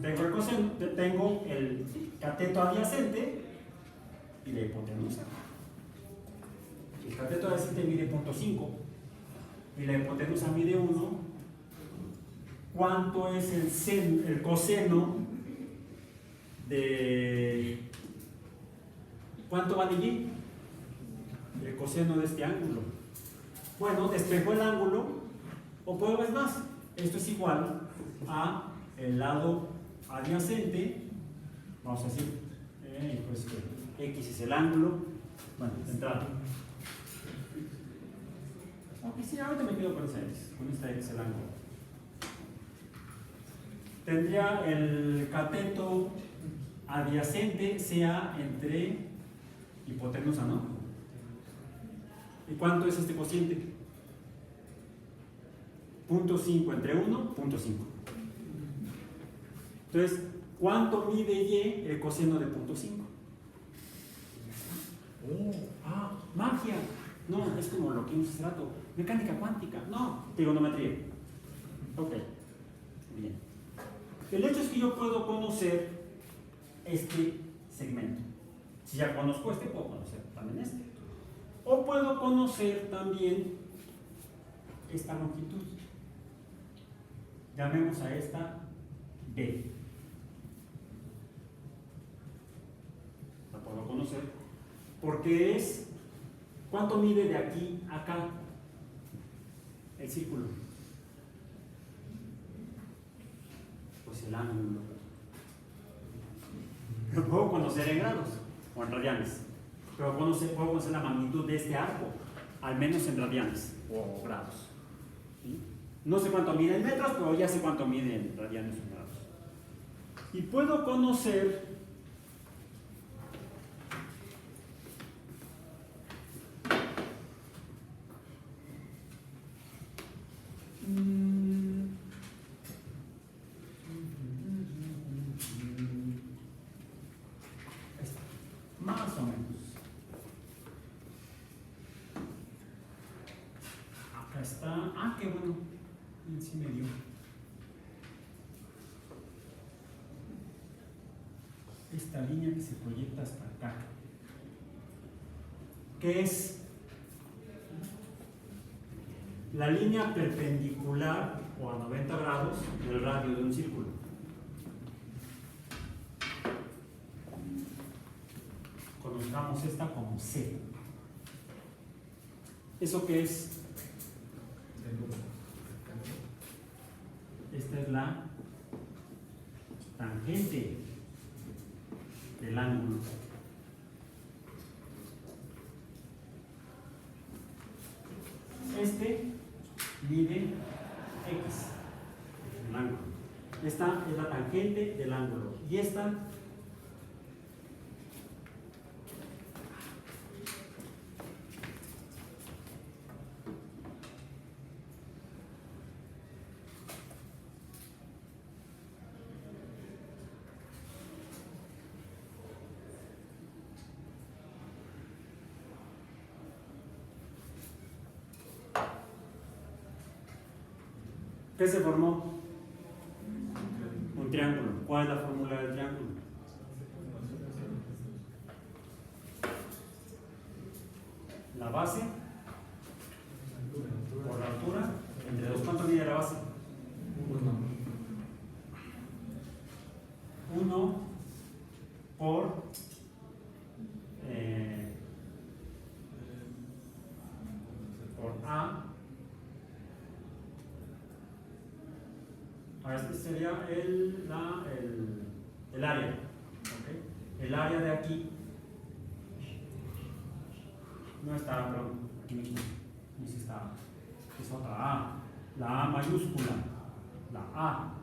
Speaker 1: Tengo el coseno, tengo el cateto adyacente y la hipotenusa. El cateto adyacente mide 0.5 y la hipotenusa mide 1. ¿Cuánto es el coseno de... ¿Cuánto vale Y? El coseno de este ángulo. Bueno, despejo el ángulo, o puedo ver más. Esto es igual a el lado adyacente. Vamos a decir, pues que X es el ángulo. Bueno, de entrada. Ok, sí, ahorita me quedo con esa X. Con esta X el ángulo. Tendría el cateto adyacente sea entre hipotenusa, ¿no? ¿Y cuánto es este cociente? 0.5 entre 1, 0.5. Entonces, ¿cuánto mide Y el coseno de 0.5? Magia. No, es como lo que vimos hace rato. Mecánica cuántica. No, trigonometría. Ok, bien. El hecho es que yo puedo conocer este segmento. Si ya conozco este, puedo conocer también este. O puedo conocer también esta longitud. Llamemos a esta B. La puedo conocer porque es ¿cuánto mide de aquí a acá el círculo? Pues el ángulo. Lo puedo conocer en grados o en radianes, pero puedo conocer la magnitud de este arco, al menos en radianes o grados. ¿Sí? No sé cuánto mide en metros, pero ya sé cuánto mide en radianes o grados. Y puedo conocer más o menos. Acá está. Ah, qué bueno. Sí me dio. Esta línea que se proyecta hasta acá. ¿Qué es? La línea perpendicular o a 90 grados del radio de un círculo. Conozcamos esta como C. ¿Eso qué es? Esta es la tangente del ángulo. Este mide X, el ángulo. Esta es la tangente del ángulo. Y esta ¿qué se formó? Un triángulo. ¿Cuál es la fórmula del triángulo? La base por la altura entre dos. ¿Cuánto mide la base? 1 por A. Este sería el área. ¿Okay? El área de aquí no está, perdón, aquí no sí está, es otra A, la A mayúscula, la A.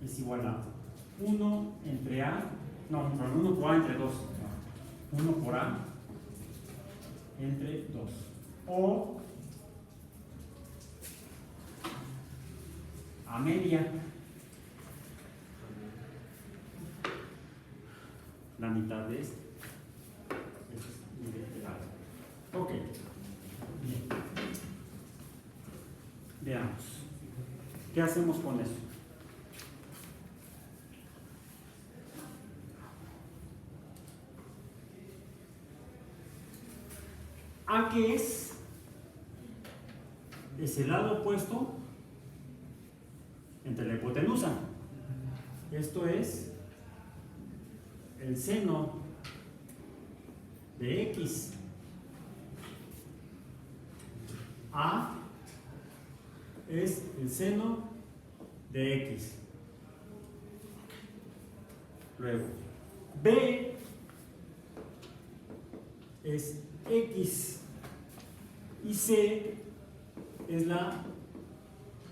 Speaker 1: Es igual a 1 entre A, no, 1 por A entre 2, 1 por A entre 2, o a media, la mitad de este. Ok, bien. Veamos. ¿Qué hacemos con eso? A que es el lado opuesto entre la hipotenusa. Esto es el seno de X. A es el seno de X. Luego, B es X y C es la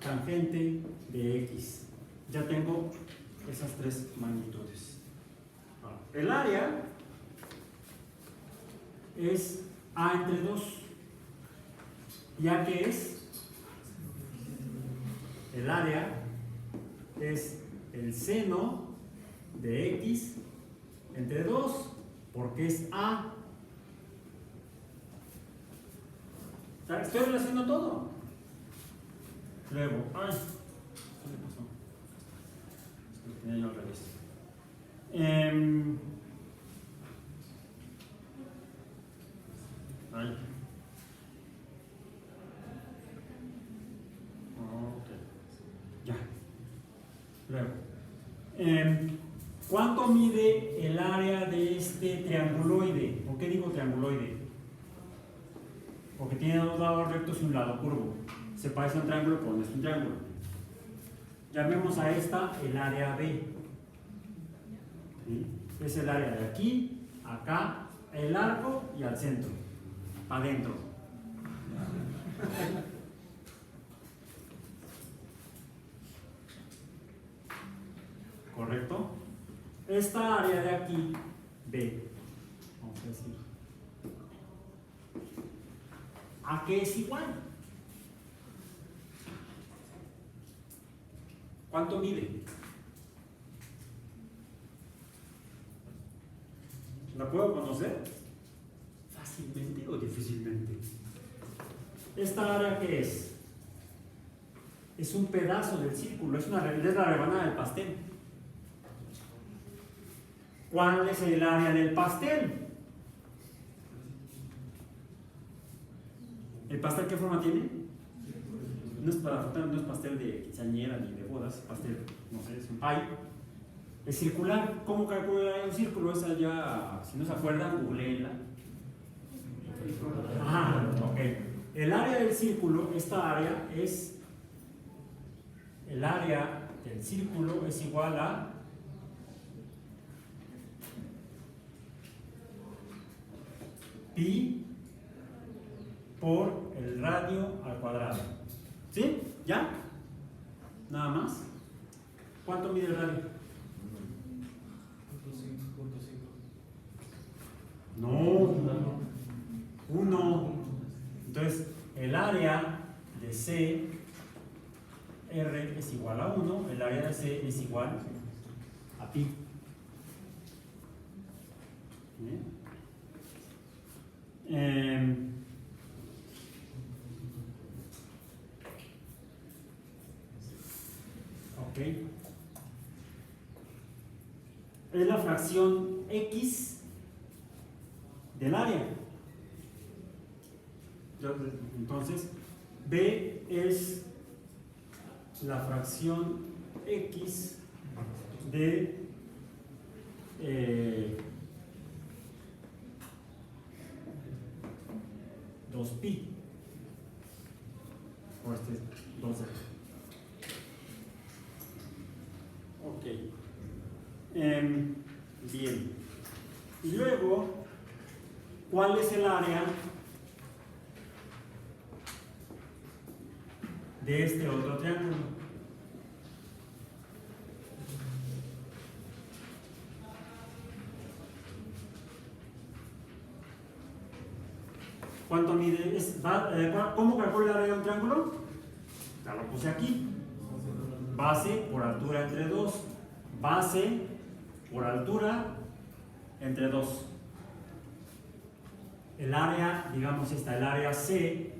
Speaker 1: tangente de X. Ya tengo esas tres magnitudes. El área es A entre 2. ¿Ya que es? El área es el seno de X entre 2, porque es A. Estoy relacionando todo. Luego, ay, ¿qué le pasó? Es que lo tenía yo al revés. Ay. Ok. Ya. Luego, ¿cuánto mide el área de este trianguloide? ¿Por qué digo trianguloide? Porque tiene dos lados rectos y un lado curvo. Se parece a un triángulo, pero no es un triángulo. Llamemos a esta el área B. ¿Sí? Es el área de aquí, acá, el arco y al centro. Adentro. ¿Correcto? Esta área de aquí, B, vamos a decir, ¿a qué es igual? ¿Cuánto mide? ¿La puedo conocer? ¿Fácilmente o difícilmente? ¿Esta área qué es? Es un pedazo del círculo, es la rebanada del pastel. ¿Cuál es el área del pastel? ¿El pastel qué forma tiene? No es pastel de quinceañera ni de bodas, es pastel, no sé, es un pie. Es circular. ¿Cómo calcula un círculo? Esa ya, si no se acuerdan, googleenla. Ok. El área del círculo, esta área es, el área del círculo es igual a pi por el radio al cuadrado. ¿Sí? ¿Ya? Nada más. ¿Cuánto mide el radio?
Speaker 2: 0.5.
Speaker 1: No, 1. Entonces, el área de C, R es igual a 1, el área de C es igual a pi. ¿Bien? Ok. Es la fracción X del área. Entonces, B es la fracción X de dos pi. O este es 2 aquí. Ok. Bien. Y luego, ¿cuál es el área de este otro triángulo? ¿Cuánto mide? ¿Cómo calculo el área de un triángulo? Ya lo puse aquí. Base por altura entre 2. Base por altura entre 2. El área, digamos esta, el área C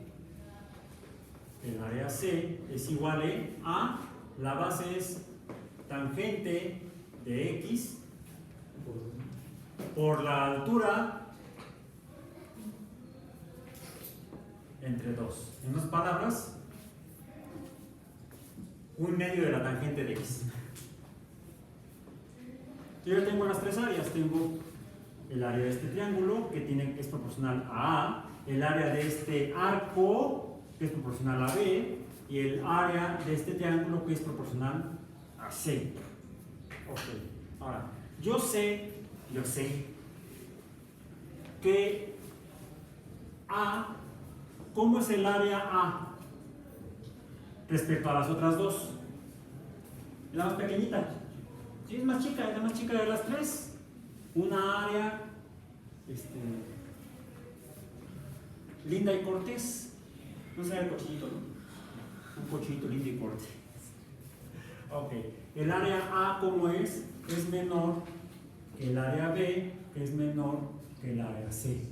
Speaker 1: es igual a, la base es tangente de X por la altura entre 2. En otras palabras, un medio de la tangente de X. Yo ya tengo las tres áreas. Tengo el área de este triángulo, que es proporcional a A, el área de este arco, que es proporcional a B, y el área de este triángulo, que es proporcional a C. Ok. Ahora, yo sé que A, ¿cómo es el área A respecto a las otras dos? La más pequeñita. Sí, es más chica de las tres. Una área Linda y Cortés. No sé el cochillito, ¿no? Un cochillito lindo y cortés. Ok. El área A, ¿cómo es? Es menor que el área B, que es menor que el área C.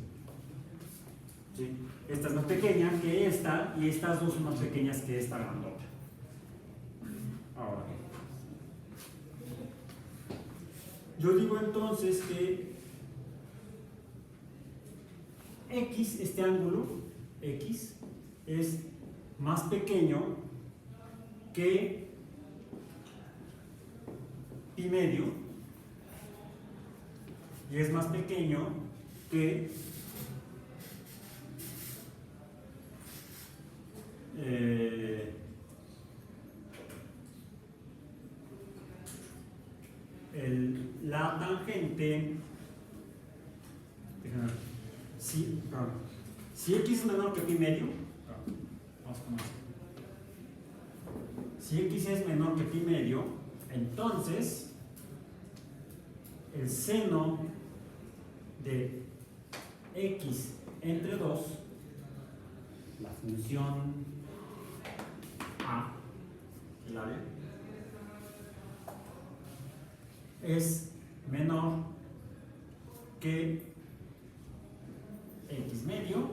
Speaker 1: ¿Sí? Esta es más pequeña que esta, y estas dos son más pequeñas que esta grandota. Ahora, yo digo entonces que X, este ángulo, X, es más pequeño que pi medio, y es más pequeño que la tangente. Si X es menor que pi medio, si X es menor que pi medio, entonces el seno de X entre 2, la función A, el área, es menor que X medio,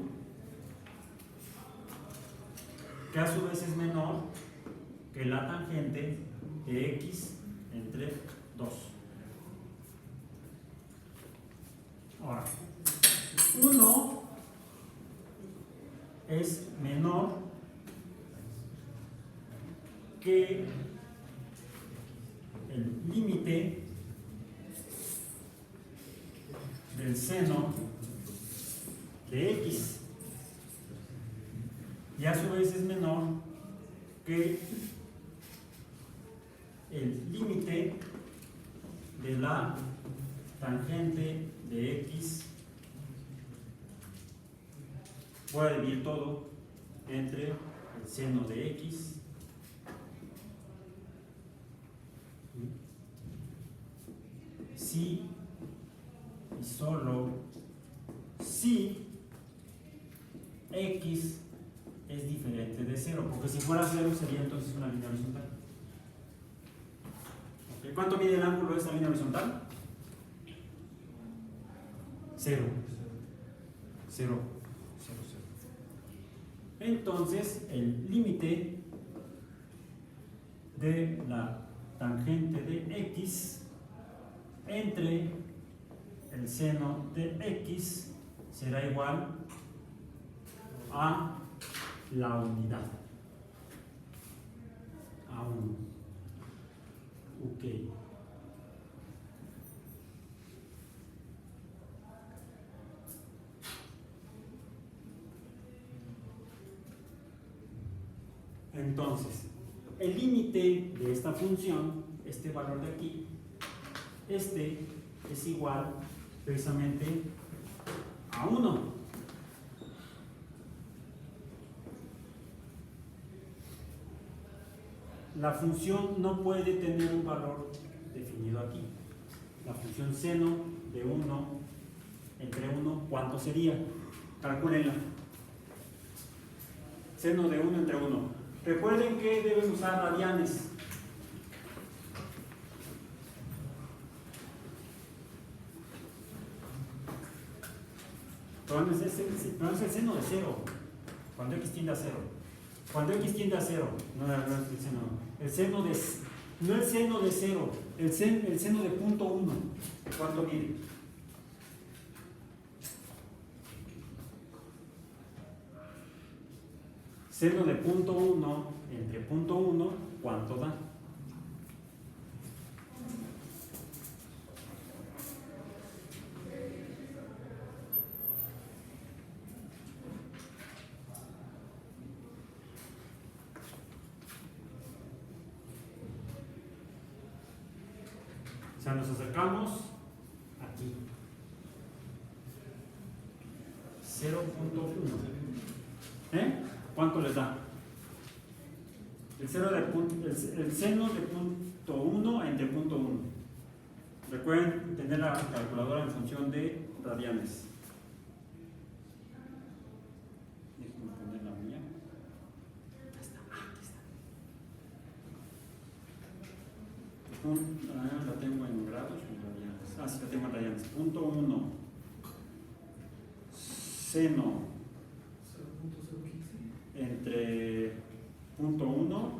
Speaker 1: que a su vez es menor que la tangente de X entre 2. Ahora, 1 es menor que el límite del seno de X, y a su vez es menor que el límite de la tangente de X voy a dividir todo entre el seno de x si y solo si x es diferente de 0, porque si fuera 0 sería entonces una línea horizontal. ¿Okay? ¿Cuánto mide el ángulo de esta línea horizontal? 0. 0. Entonces el límite de la tangente de x entre el seno de x será igual a la unidad, a 1. Ok. Entonces, el límite de esta función, este valor de aquí, este es igual precisamente a 1. La función no puede tener un valor definido aquí. La función seno de 1 entre 1, ¿cuánto sería? Calcúlenla. Seno de 1 entre 1. Recuerden que deben usar radianes. Pero no es el seno de 0. Cuando x tiende a 0. Cuando x tiende a 0, no es el seno. El seno de, no el seno de 0, el seno de punto 1. ¿Cuánto mide? Seno de punto 1 entre punto 1, ¿cuánto da? O sea, nos acercamos aquí. 0.1. ¿Cuánto les da? El seno de punto 1 entre punto 1. Recuerden tener la calculadora en función de radianes. Déjenme poner la mía. La tengo en grados o en radianes. Sí, la tengo en radianes. Punto 1. Seno entre punto 1.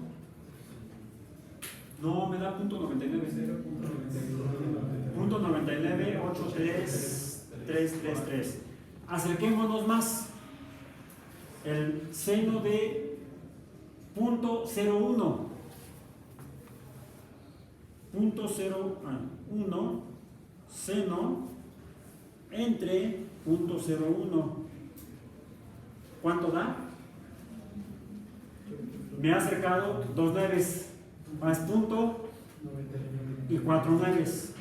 Speaker 1: No, me da punto 99. Punto 99, 8, 3, 3, 3, 3. Acerquémonos más. El seno de punto 01. Punto 01 seno entre punto 01. ¿Cuánto da? Me he acercado 2 nueves más punto y 4 nueves.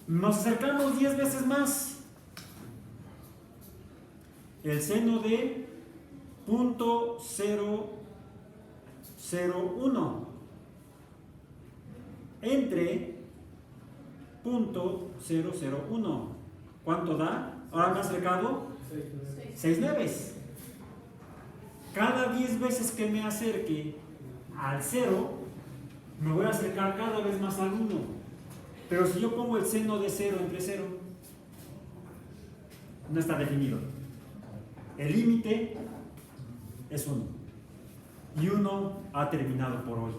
Speaker 1: Nos acercamos 10 veces más. El seno de punto 001 entre punto 001. ¿Cuánto da? Ahora me he acercado 6 nueves. Cada 10 veces que me acerque al 0, me voy a acercar cada vez más al 1. Pero si yo pongo el seno de 0 entre 0, no está definido. El límite es 1. Y 1 ha terminado por hoy.